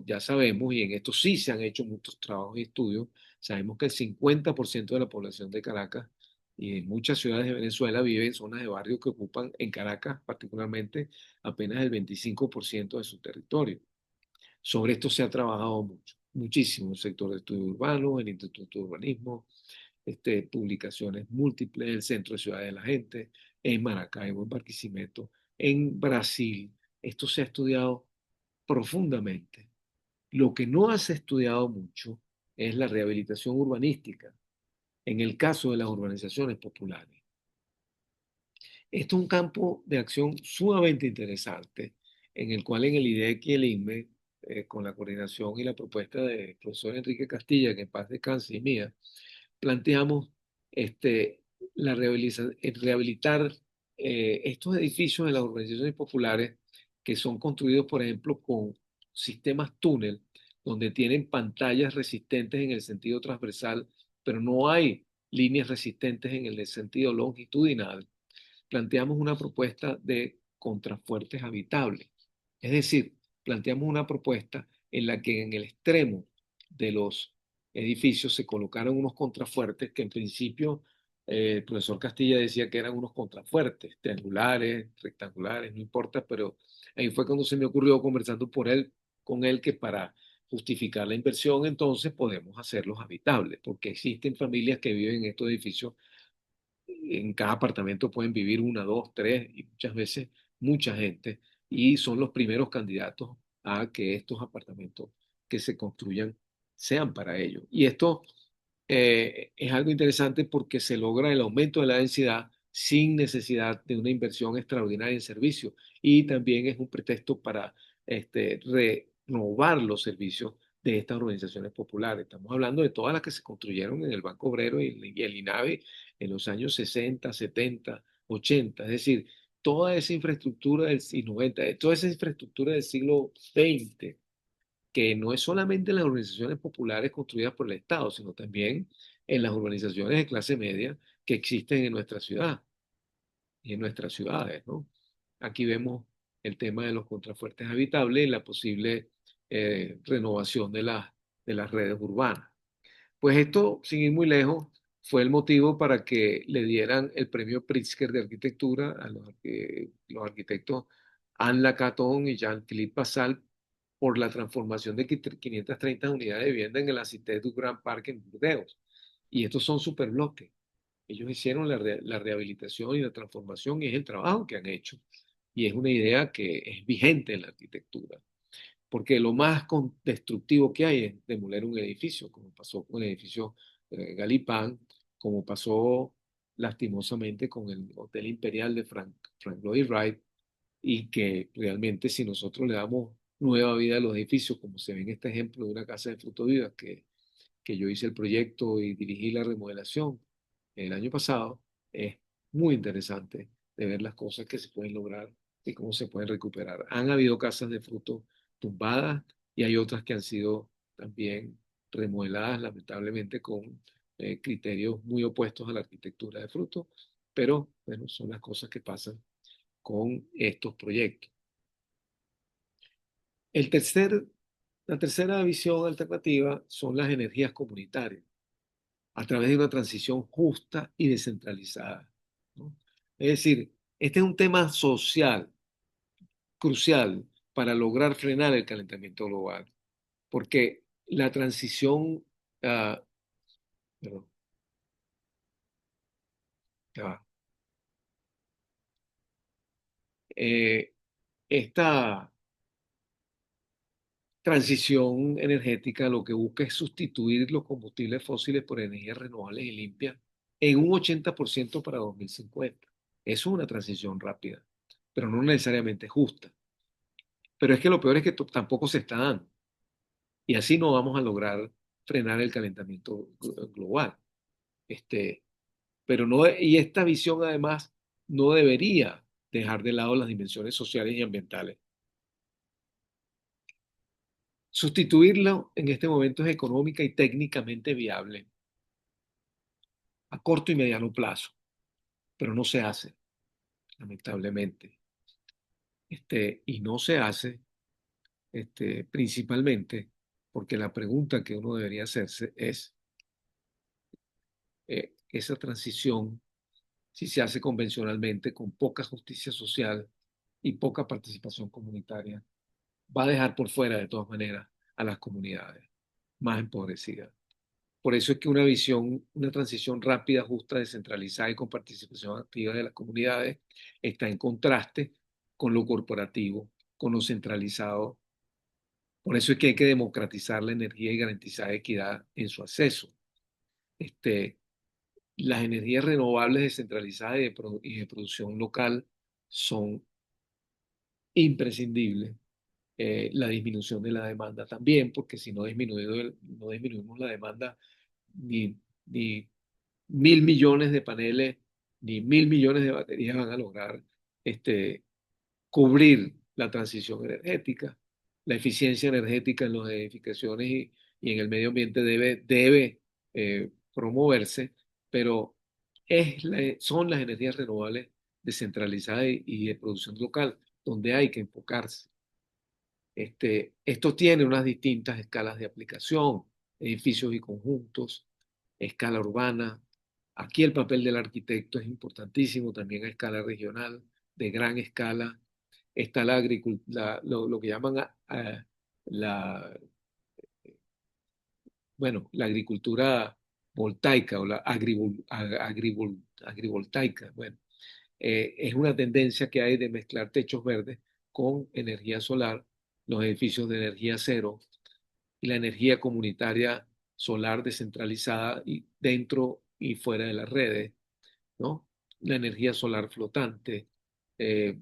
ya sabemos, y en esto sí se han hecho muchos trabajos y estudios, sabemos que el 50% de la población de Caracas y en muchas ciudades de Venezuela vive en zonas de barrios que ocupan, en Caracas particularmente, apenas el 25% de su territorio. Sobre esto se ha trabajado mucho, muchísimo, en el sector de estudios urbanos, el Instituto de Urbanismo, publicaciones múltiples, el Centro de Ciudades de la Gente, en Maracaibo, en Barquisimeto, en Brasil. Esto se ha estudiado profundamente. Lo que no has estudiado mucho es la rehabilitación urbanística en el caso de las urbanizaciones populares. Esto es un campo de acción sumamente interesante en el cual en el IDEC y el INME, con la coordinación y la propuesta del profesor Enrique Castilla, que en paz descanse, y mía, planteamos este, rehabilitar estos edificios de las urbanizaciones populares que son construidos, por ejemplo, con sistemas túnel, donde tienen pantallas resistentes en el sentido transversal, pero no hay líneas resistentes en el sentido longitudinal. Planteamos una propuesta de contrafuertes habitables. Es decir, planteamos una propuesta en la que en el extremo de los edificios se colocaron unos contrafuertes que en principio el profesor Castilla decía que eran unos contrafuertes, triangulares, rectangulares, no importa, pero ahí fue cuando se me ocurrió conversando con él que para justificar la inversión entonces podemos hacerlos habitables, porque existen familias que viven en estos edificios, en cada apartamento pueden vivir una, dos, tres y muchas veces mucha gente y son los primeros candidatos a que estos apartamentos que se construyan sean para ellos. Y esto es algo interesante porque se logra el aumento de la densidad sin necesidad de una inversión extraordinaria en servicios y también es un pretexto para renovar los servicios de estas organizaciones populares. Estamos hablando de todas las que se construyeron en el Banco Obrero y el INAVI en los años 60, 70, 80, es decir, toda esa infraestructura y 90, toda esa infraestructura del siglo XX, que no es solamente en las organizaciones populares construidas por el Estado, sino también en las organizaciones de clase media que existen en nuestra ciudad y en nuestras ciudades, ¿no? Aquí vemos el tema de los contrafuertes habitables y la posible renovación de las redes urbanas. Pues esto, sin ir muy lejos, fue el motivo para que le dieran el premio Pritzker de arquitectura a los arquitectos Anne Lacaton y Jean-Philippe Basal por la transformación de 530 unidades de vivienda en la Cité du Grand Parc en Burdeos. Y estos son superbloques. Ellos hicieron la rehabilitación y la transformación y es el trabajo que han hecho. Y es una idea que es vigente en la arquitectura. porque lo más destructivo que hay es demoler un edificio, como pasó con el edificio Galipán, como pasó lastimosamente con el Hotel Imperial de Frank Lloyd Wright, y que realmente si nosotros le damos nueva vida a los edificios, como se ve en este ejemplo de una casa de Fruto Viva, que yo hice el proyecto y dirigí la remodelación el año pasado, es muy interesante de ver las cosas que se pueden lograr y cómo se pueden recuperar. Han habido casas de fruto tumbadas y hay otras que han sido también remodeladas, lamentablemente con criterios muy opuestos a la arquitectura de fruto, pero bueno, son las cosas que pasan con estos proyectos. El tercer, la tercera visión alternativa son las energías comunitarias a través de una transición justa y descentralizada, ¿no? Es decir, este es un tema social crucial para lograr frenar el calentamiento global, porque la transición, perdón, ya va. Eh, esta transición energética lo que busca es sustituir los combustibles fósiles por energías renovables y limpias en un 80% para 2050. Eso es una transición rápida, pero no necesariamente justa. Pero es que lo peor es que tampoco se está dando. Y así no vamos a lograr frenar el calentamiento global. Este, pero no, y esta visión además no debería dejar de lado las dimensiones sociales y ambientales. Sustituirlo en este momento es económica y técnicamente viable a corto y mediano plazo, pero no se hace, lamentablemente. Y no se hace principalmente porque la pregunta que uno debería hacerse es, esa transición, si se hace convencionalmente con poca justicia social y poca participación comunitaria, va a dejar por fuera de todas maneras a las comunidades más empobrecidas. Por eso es que una visión, una transición rápida, justa, descentralizada y con participación activa de las comunidades está en contraste con lo corporativo, con lo centralizado. Por eso es que hay que democratizar la energía y garantizar equidad en su acceso. Este, las energías renovables descentralizadas y de producción local son imprescindibles. La disminución de la demanda también, porque si no, no disminuimos la demanda, ni, ni 1.000 millones de paneles ni 1.000 millones de baterías van a lograr cubrir la transición energética. La eficiencia energética en las edificaciones y en el medio ambiente debe promoverse, pero son las energías renovables descentralizadas y de producción local donde hay que enfocarse. Esto tiene unas distintas escalas de aplicación, edificios y conjuntos, escala urbana. Aquí el papel del arquitecto es importantísimo, también a escala regional, de gran escala. Está lo que llaman la, bueno, la agricultura voltaica o la agrivoltaica. Bueno, es una tendencia que hay de mezclar techos verdes con energía solar, los edificios de energía cero y la energía comunitaria solar descentralizada y dentro y fuera de las redes, ¿no? La energía solar flotante, eh,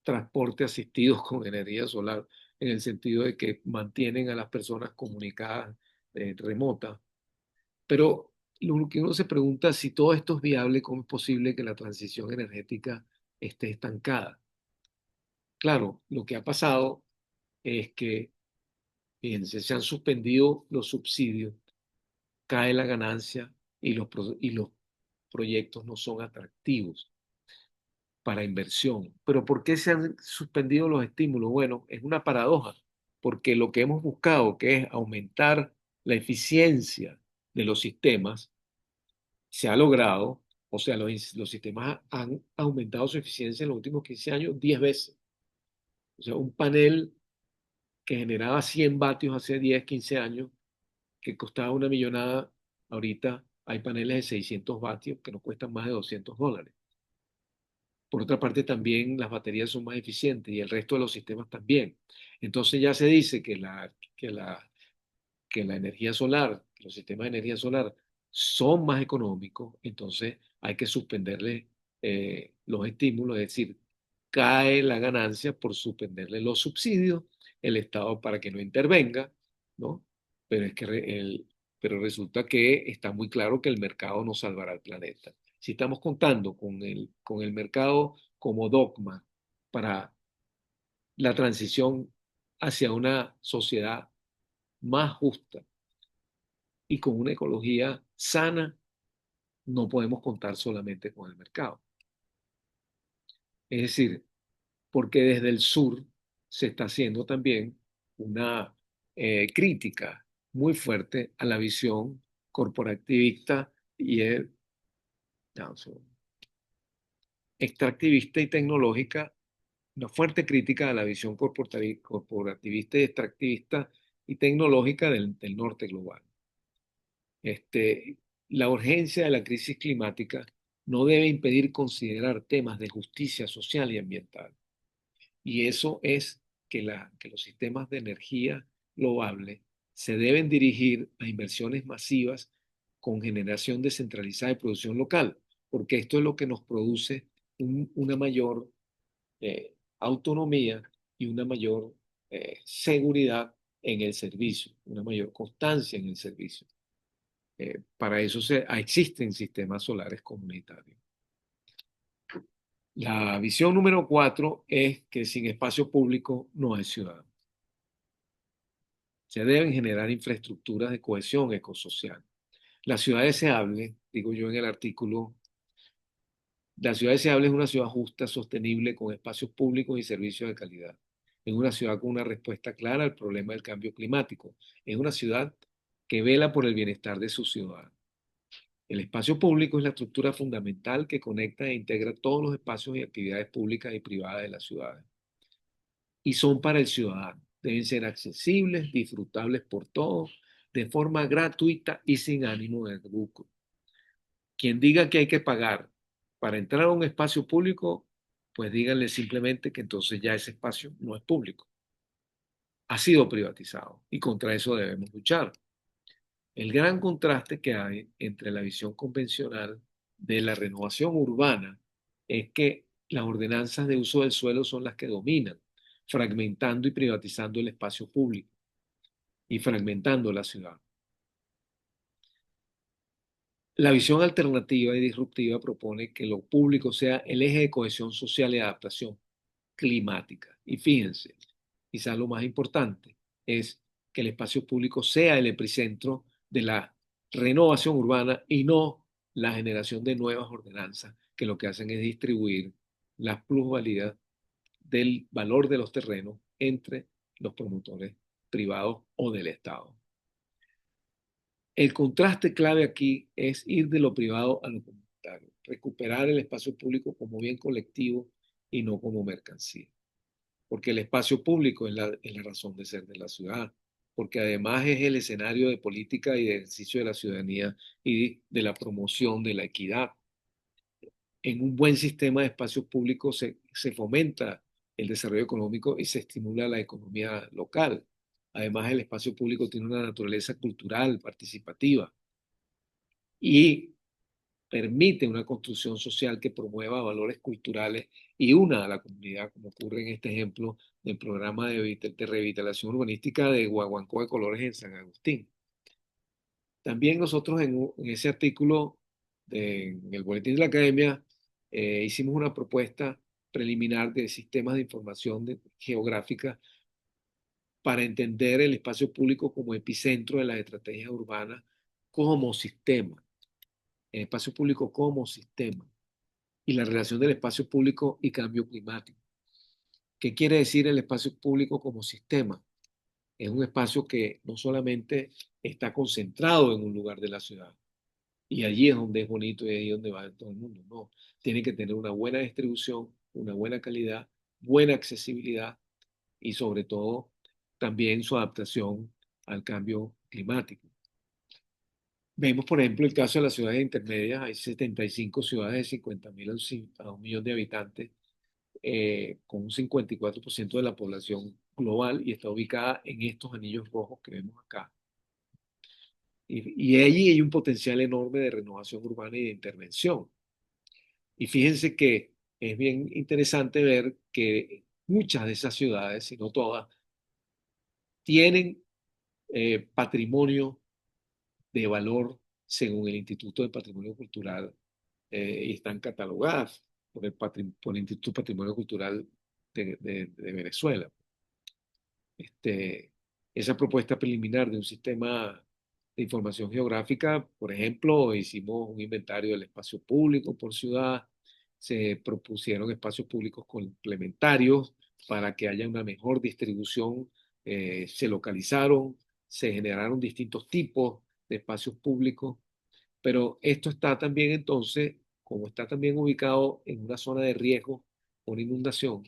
transporte asistido con energía solar, en el sentido de que mantienen a las personas comunicadas remotas. Pero lo que uno se pregunta es si todo esto es viable, ¿cómo es posible que la transición energética esté estancada? Claro, lo que ha pasado es que, fíjense, se han suspendido los subsidios, cae la ganancia y los proyectos no son atractivos para inversión. Pero ¿por qué se han suspendido los estímulos? Bueno, es una paradoja, porque lo que hemos buscado, que es aumentar la eficiencia de los sistemas, se ha logrado, o sea, los sistemas han aumentado su eficiencia en los últimos 15 años 10 veces. O sea, un panel que generaba 100 vatios hace 10, 15 años, que costaba una millonada, ahorita hay paneles de 600 vatios que nos cuestan más de $200. Por otra parte, también las baterías son más eficientes y el resto de los sistemas también. Entonces ya se dice que la energía solar, los sistemas de energía solar son más económicos, entonces hay que suspenderle los estímulos, es decir, cae la ganancia por suspenderle los subsidios, el Estado para que no intervenga, ¿no? Pero es que pero resulta que está muy claro que el mercado no salvará el planeta. Si estamos contando con el mercado como dogma para la transición hacia una sociedad más justa y con una ecología sana, no podemos contar solamente con el mercado. Es decir, porque desde el sur se está haciendo también una crítica muy fuerte a la visión corporativista y no, extractivista y tecnológica, una fuerte crítica a la visión corporativista y extractivista y tecnológica del norte global. Este, la urgencia de la crisis climática no debe impedir considerar temas de justicia social y ambiental. Y eso es que los sistemas de energía globales se deben dirigir a inversiones masivas con generación descentralizada de producción local, porque esto es lo que nos produce una mayor autonomía y una mayor seguridad en el servicio, una mayor constancia en el servicio. Para eso existen sistemas solares comunitarios. La visión número 4 es que sin espacio público no hay ciudad. Se deben generar infraestructuras de cohesión ecosocial. La ciudad deseable, digo yo en el artículo, la ciudad deseable es una ciudad justa, sostenible, con espacios públicos y servicios de calidad. Es una ciudad con una respuesta clara al problema del cambio climático. Es una ciudad que vela por el bienestar de sus ciudadanos. El espacio público es la estructura fundamental que conecta e integra todos los espacios y actividades públicas y privadas de las ciudades. Y son para el ciudadano. Deben ser accesibles, disfrutables por todos, de forma gratuita y sin ánimo de lucro. Quien diga que hay que pagar para entrar a un espacio público, pues díganle simplemente que entonces ya ese espacio no es público. Ha sido privatizado y contra eso debemos luchar. El gran contraste que hay entre la visión convencional de la renovación urbana es que las ordenanzas de uso del suelo son las que dominan, fragmentando y privatizando el espacio público y fragmentando la ciudad. La visión alternativa y disruptiva propone que lo público sea el eje de cohesión social y adaptación climática. Y fíjense, quizás lo más importante es que el espacio público sea el epicentro de la renovación urbana y no la generación de nuevas ordenanzas que lo que hacen es distribuir las plusvalías del valor de los terrenos entre los promotores privados o del Estado. El contraste clave aquí es ir de lo privado a lo comunitario, recuperar el espacio público como bien colectivo y no como mercancía, porque el espacio público es la razón de ser de la ciudad, porque además es el escenario de política y de ejercicio de la ciudadanía y de la promoción de la equidad. En un buen sistema de espacios públicos se fomenta el desarrollo económico y se estimula la economía local. Además, el espacio público tiene una naturaleza cultural, participativa y permite una construcción social que promueva valores culturales y una a la comunidad, como ocurre en este ejemplo del programa de revitalización urbanística de Guaguancó de Colores en San Agustín. También nosotros en ese artículo en el Boletín de la Academia hicimos una propuesta preliminar de sistemas de información geográfica para entender el espacio público como epicentro de las estrategias urbanas como sistema, el espacio público como sistema y la relación del espacio público y cambio climático. ¿Qué quiere decir el espacio público como sistema? Es un espacio que no solamente está concentrado en un lugar de la ciudad, y allí es donde es bonito y ahí es donde va todo el mundo. No, tiene que tener una buena distribución, una buena calidad, buena accesibilidad y sobre todo también su adaptación al cambio climático. Vemos, por ejemplo, el caso de las ciudades intermedias. Hay 75 ciudades de 50.000 a 1 millón de habitantes, con un 54% de la población global y está ubicada en estos anillos rojos que vemos acá. Y allí hay un potencial enorme de renovación urbana y de intervención. Y fíjense que es bien interesante ver que muchas de esas ciudades, si no todas, tienen patrimonio de valor según el Instituto de Patrimonio Cultural, y están catalogadas por el Instituto de Patrimonio Cultural de Venezuela. Este, esa propuesta preliminar de un sistema de información geográfica, por ejemplo, hicimos un inventario del espacio público por ciudad, se propusieron espacios públicos complementarios para que haya una mejor distribución, se localizaron, se generaron distintos tipos de espacios públicos, pero esto está también entonces, como está también ubicado en una zona de riesgo por inundación,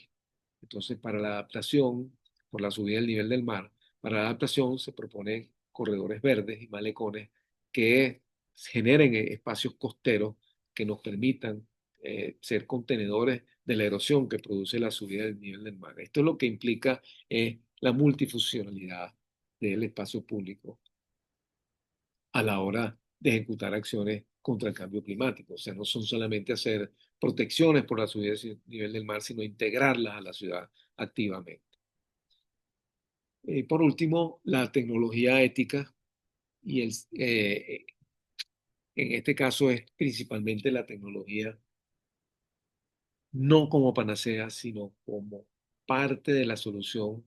entonces para la adaptación, por la subida del nivel del mar, para la adaptación se proponen corredores verdes y malecones que generen espacios costeros que nos permitan ser contenedores de la erosión que produce la subida del nivel del mar. Esto es lo que implica la multifuncionalidad del espacio público a la hora de ejecutar acciones contra el cambio climático. O sea, no son solamente hacer protecciones por la subida del nivel del mar, sino integrarlas a la ciudad activamente. Por último, la tecnología ética, y en este caso es principalmente la tecnología no como panacea, sino como parte de la solución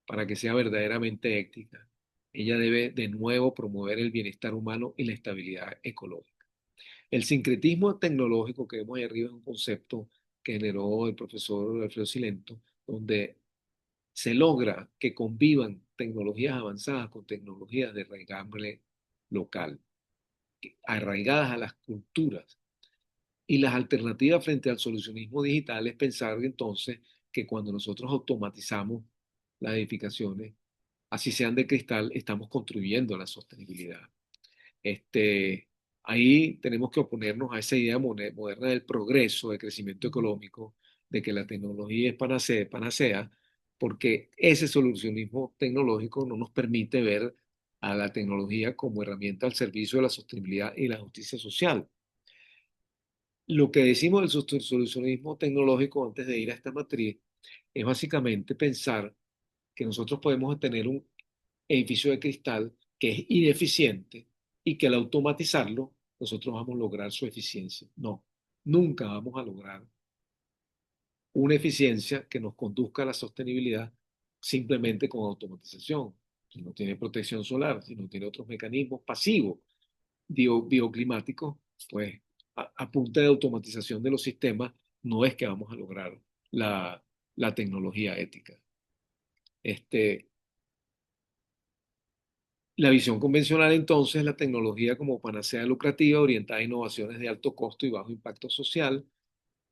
para que sea verdaderamente ética. Ella debe de nuevo promover el bienestar humano y la estabilidad ecológica. El sincretismo tecnológico que vemos ahí arriba es un concepto que generó el profesor Alfredo Silento, donde se logra que convivan tecnologías avanzadas con tecnologías de raigambre local, arraigadas a las culturas. Y las alternativas frente al solucionismo digital es pensar entonces que cuando nosotros automatizamos las edificaciones, así sean de cristal, estamos construyendo la sostenibilidad. Este, ahí tenemos que oponernos a esa idea moderna del progreso, del crecimiento económico, de que la tecnología es panacea, porque ese solucionismo tecnológico no nos permite ver a la tecnología como herramienta al servicio de la sostenibilidad y la justicia social. Lo que decimos del solucionismo tecnológico antes de ir a esta matriz es básicamente pensar que nosotros podemos tener un edificio de cristal que es ineficiente y que al automatizarlo nosotros vamos a lograr su eficiencia. No, nunca vamos a lograr una eficiencia que nos conduzca a la sostenibilidad simplemente con automatización. Si no tiene protección solar, si no tiene otros mecanismos pasivos bioclimáticos, pues a punta de automatización de los sistemas no es que vamos a lograr la, la tecnología ética. Este, La visión convencional entonces es la tecnología como panacea lucrativa orientada a innovaciones de alto costo y bajo impacto social.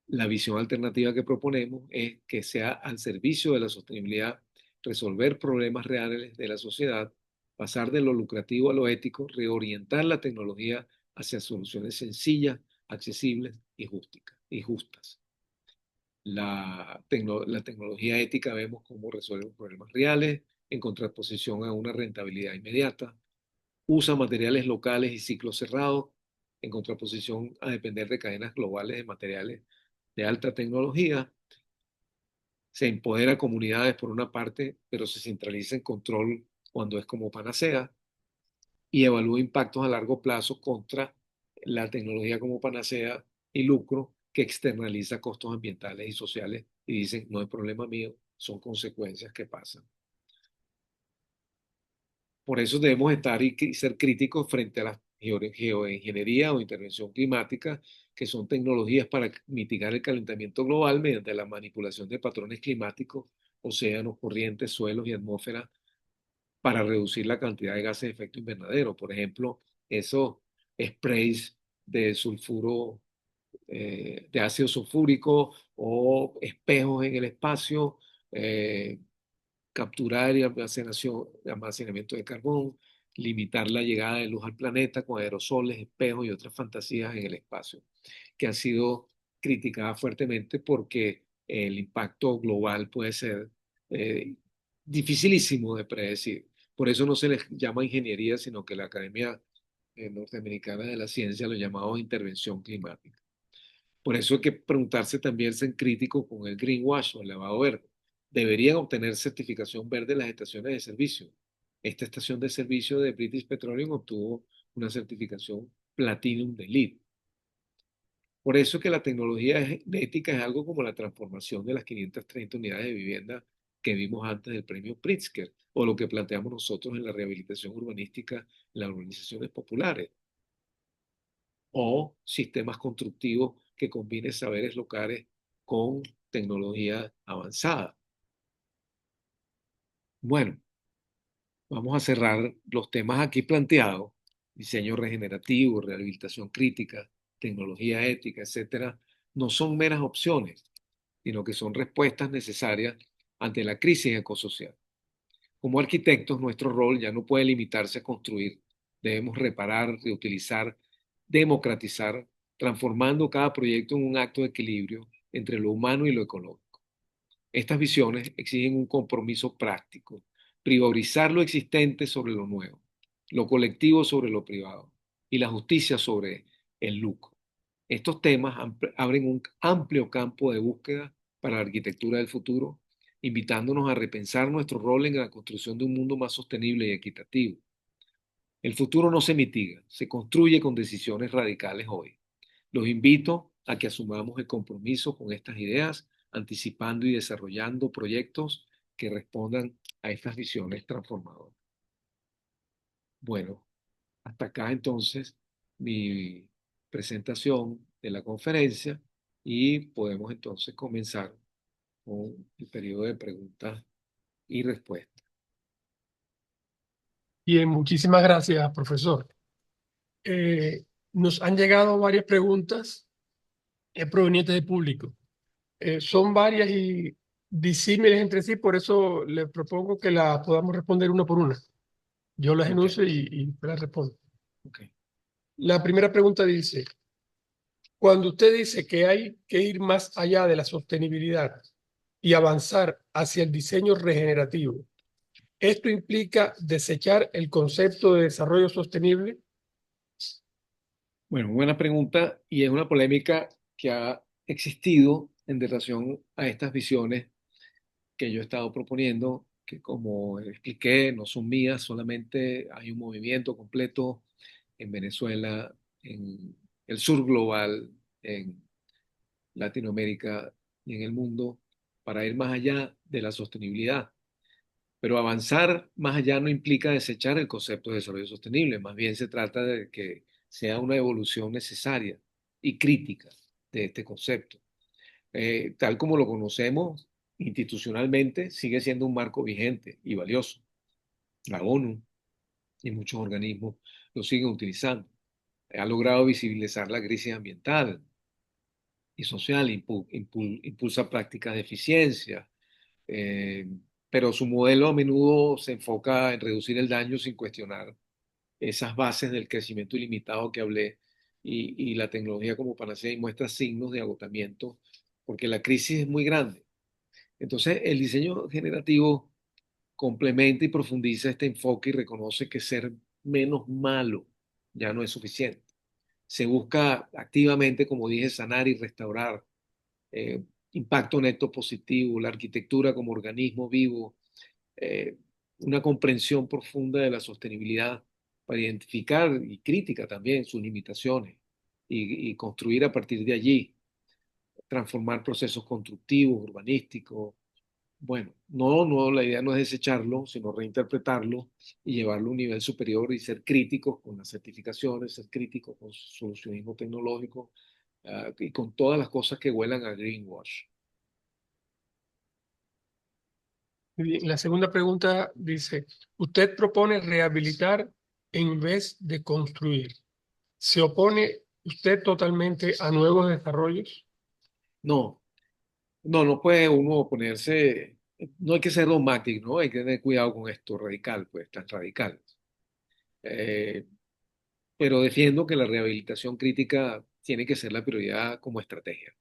La visión alternativa que proponemos es que sea al servicio de la sostenibilidad, resolver problemas reales de la sociedad, pasar de lo lucrativo a lo ético, reorientar la tecnología hacia soluciones sencillas, accesibles y justas. La tecnología ética vemos cómo resuelve problemas reales en contraposición a una rentabilidad inmediata, usa materiales locales y ciclos cerrados, en contraposición a depender de cadenas globales de materiales de alta tecnología. Se empodera a comunidades por una parte, pero se centraliza en control cuando es como panacea, y evalúa impactos a largo plazo contra la tecnología como panacea y lucro que externaliza costos ambientales y sociales y dicen, no es problema mío, son consecuencias que pasan. Por eso debemos estar y ser críticos frente a la geoingeniería o intervención climática, que son tecnologías para mitigar el calentamiento global mediante la manipulación de patrones climáticos, océanos, corrientes, suelos y atmósfera para reducir la cantidad de gases de efecto invernadero. Por ejemplo, esos sprays de sulfuro, de ácido sulfúrico o espejos en el espacio, capturar y almacenamiento de carbón, limitar la llegada de luz al planeta con aerosoles, espejos y otras fantasías en el espacio, que han sido criticadas fuertemente porque el impacto global puede ser eh, dificilísimo de predecir. Por eso no se les llama ingeniería, sino que la Academia Norteamericana de la Ciencia lo llamaba intervención climática. Por eso hay que preguntarse también, ser crítico con el greenwash o el lavado verde. Deberían obtener certificación verde las estaciones de servicio. Esta estación de servicio de British Petroleum obtuvo una certificación Platinum de LEED. Por eso que la tecnología ética es algo como la transformación de las 530 unidades de vivienda que vimos antes del premio Pritzker, o lo que planteamos nosotros en la rehabilitación urbanística en las urbanizaciones populares, o sistemas constructivos que combinen saberes locales con tecnología avanzada. Bueno, vamos a cerrar los temas aquí planteados: diseño regenerativo, rehabilitación crítica, tecnología ética, etcétera. No son meras opciones, sino que son respuestas necesarias ante la crisis ecosocial. Como arquitectos, nuestro rol ya no puede limitarse a construir. Debemos reparar, reutilizar, democratizar, transformando cada proyecto en un acto de equilibrio entre lo humano y lo ecológico. Estas visiones exigen un compromiso práctico: priorizar lo existente sobre lo nuevo, lo colectivo sobre lo privado y la justicia sobre el lucro. Estos temas abren un amplio campo de búsqueda para la arquitectura del futuro, invitándonos a repensar nuestro rol en la construcción de un mundo más sostenible y equitativo. El futuro no se mitiga, se construye con decisiones radicales hoy. Los invito a que asumamos el compromiso con estas ideas, anticipando y desarrollando proyectos que respondan a estas visiones transformadoras. Bueno, hasta acá entonces mi presentación de la conferencia, y podemos entonces comenzar con el periodo de preguntas y respuestas. Bien, muchísimas gracias, profesor. Nos han llegado varias preguntas provenientes del público. Son varias y disímiles entre sí, por eso le propongo que las podamos responder una por una. Yo las Ok, enuncio y las respondo. ok. La primera pregunta dice, cuando usted dice que hay que ir más allá de la sostenibilidad y avanzar hacia el diseño regenerativo, ¿esto implica desechar el concepto de desarrollo sostenible? Bueno, buena pregunta, y es una polémica que ha existido en relación a estas visiones que yo he estado proponiendo, que como expliqué, no son mías, solamente hay un movimiento completo en Venezuela, en el sur global, en Latinoamérica y en el mundo, para ir más allá de la sostenibilidad. Pero avanzar más allá no implica desechar el concepto de desarrollo sostenible, más bien se trata de que sea una evolución necesaria y crítica de este concepto. Tal como lo conocemos institucionalmente, sigue siendo un marco vigente y valioso. La ONU y muchos organismos lo siguen utilizando. Ha logrado visibilizar la crisis ambiental y social, impulsa prácticas de eficiencia, eh, pero su modelo a menudo se enfoca en reducir el daño sin cuestionar esas bases del crecimiento ilimitado que hablé, y la tecnología como panacea, y muestra signos de agotamiento porque la crisis es muy grande. Entonces, el diseño generativo complementa y profundiza este enfoque y reconoce que ser menos malo ya no es suficiente. Se busca activamente, como dije, sanar y restaurar, eh, impacto neto positivo, la arquitectura como organismo vivo, eh, una comprensión profunda de la sostenibilidad para identificar y crítica también sus limitaciones, y construir a partir de allí, transformar procesos constructivos, urbanísticos. Bueno, no, la idea no es desecharlo, sino reinterpretarlo y llevarlo a un nivel superior y ser críticos con las certificaciones, ser críticos con su solucionismo tecnológico, y con todas las cosas que huelan a greenwash. Muy bien. La segunda pregunta dice, usted propone rehabilitar en vez de construir. ¿Se opone usted totalmente a nuevos desarrollos? No, no puede uno ponerse, no hay que ser dogmático, ¿no? Hay que tener cuidado con esto radical, pues, tan radical. Eh, pero defiendo que la rehabilitación crítica tiene que ser la prioridad como estrategia.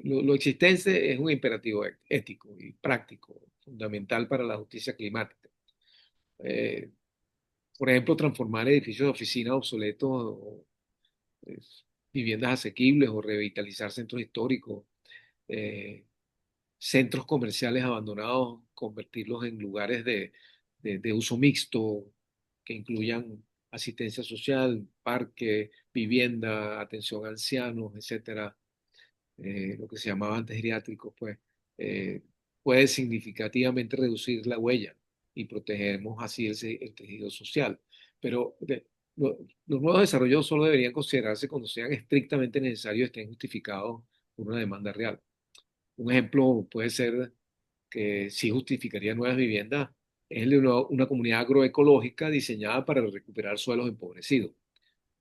Lo existente es un imperativo ético y práctico, fundamental para la justicia climática. Eh, por ejemplo, transformar edificios de oficina obsoletos o eh, viviendas asequibles o revitalizar centros históricos, eh, centros comerciales abandonados, convertirlos en lugares de uso mixto que incluyan asistencia social, parque, vivienda, atención a ancianos, etcétera, lo que se llamaba antes geriátricos, pues eh, puede significativamente reducir la huella y protegemos así el tejido social. Pero los nuevos desarrollos solo deberían considerarse cuando sean estrictamente necesarios y estén justificados por una demanda real. Un ejemplo puede ser que sí justificaría nuevas viviendas, es el de una comunidad agroecológica diseñada para recuperar suelos empobrecidos,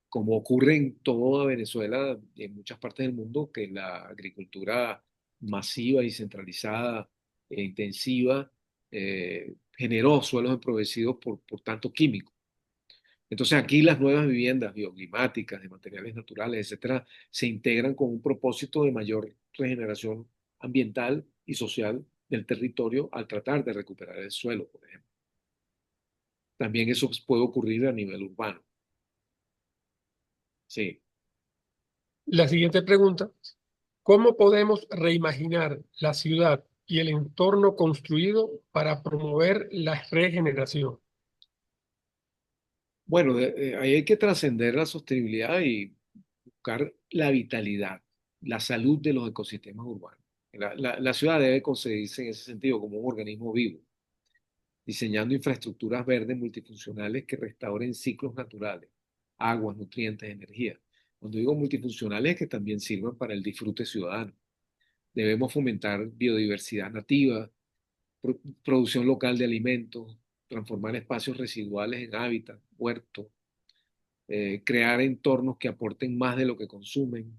como ocurre en toda Venezuela y en muchas partes del mundo, que la agricultura masiva y centralizada e intensiva generó suelos empobrecidos por tanto químico. Entonces aquí las nuevas viviendas bioclimáticas, de materiales naturales, etcétera, se integran con un propósito de mayor regeneración ambiental y social del territorio al tratar de recuperar el suelo, por ejemplo. También eso puede ocurrir a nivel urbano. Sí. La siguiente pregunta: ¿cómo podemos reimaginar la ciudad y el entorno construido para promover la regeneración? Bueno, ahí hay que trascender la sostenibilidad y buscar la vitalidad, la salud de los ecosistemas urbanos. La ciudad debe concebirse en ese sentido como un organismo vivo, diseñando infraestructuras verdes multifuncionales que restauren ciclos naturales, aguas, nutrientes, energía. Cuando digo multifuncionales, es que también sirvan para el disfrute ciudadano. Debemos fomentar biodiversidad nativa, producción local de alimentos, transformar espacios residuales en hábitat, huertos, crear entornos que aporten más de lo que consumen.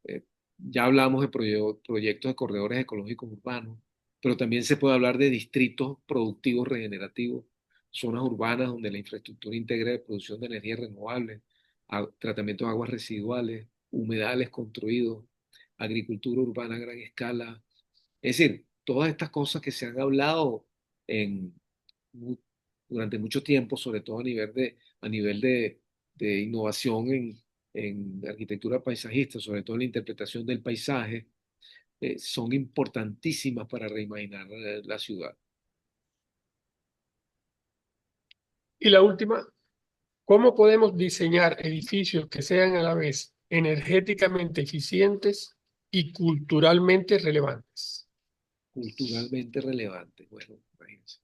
Eh, ya hablamos de proyectos de corredores ecológicos urbanos, pero también se puede hablar de distritos productivos regenerativos, zonas urbanas donde la infraestructura integre producción de energía renovable, tratamiento de aguas residuales, humedales construidos, agricultura urbana a gran escala. Es decir, todas estas cosas que se han hablado en, mu- durante mucho tiempo, sobre todo a nivel de innovación en arquitectura paisajista, sobre todo en la interpretación del paisaje, son importantísimas para reimaginar la ciudad. Y la última: ¿cómo podemos diseñar edificios que sean a la vez energéticamente eficientes y culturalmente relevantes? Culturalmente relevante. Bueno, imagínense.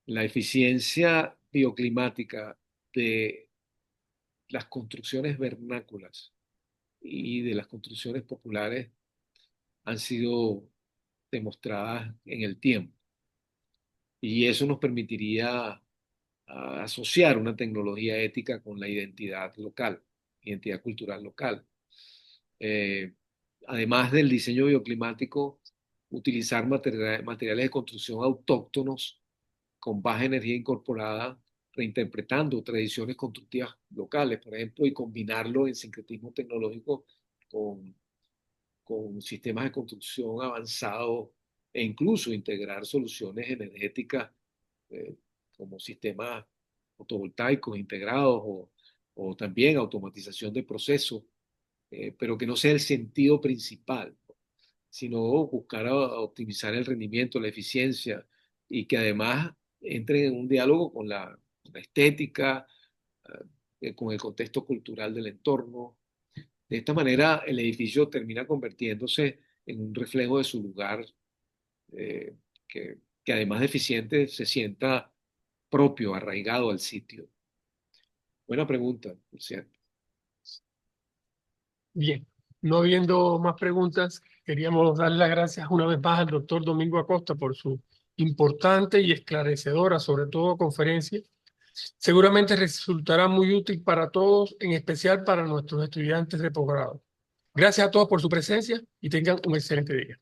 La eficiencia bioclimática de las construcciones vernáculas y de las construcciones populares han sido demostradas en el tiempo. Y eso nos permitiría asociar una tecnología ética con la identidad local, identidad cultural local. Eh, Además del diseño bioclimático, utilizar materiales de construcción autóctonos con baja energía incorporada, reinterpretando tradiciones constructivas locales, por ejemplo, y combinarlo en sincretismo tecnológico con, con sistemas de construcción avanzados e incluso integrar soluciones energéticas eh, como sistemas fotovoltaicos integrados o también automatización de procesos, pero que no sea el sentido principal, sino buscar optimizar el rendimiento, la eficiencia y que además entre en un diálogo con la estética, con el contexto cultural del entorno. De esta manera, el edificio termina convirtiéndose en un reflejo de su lugar, eh, que además de eficiente se sienta propio, arraigado al sitio. Buena pregunta, por cierto. Bien, no habiendo más preguntas, queríamos dar las gracias una vez más al doctor Domingo Acosta por su importante y esclarecedora, sobre todo, conferencia. Seguramente resultará muy útil para todos, en especial para nuestros estudiantes de posgrado. Gracias a todos por su presencia y tengan un excelente día.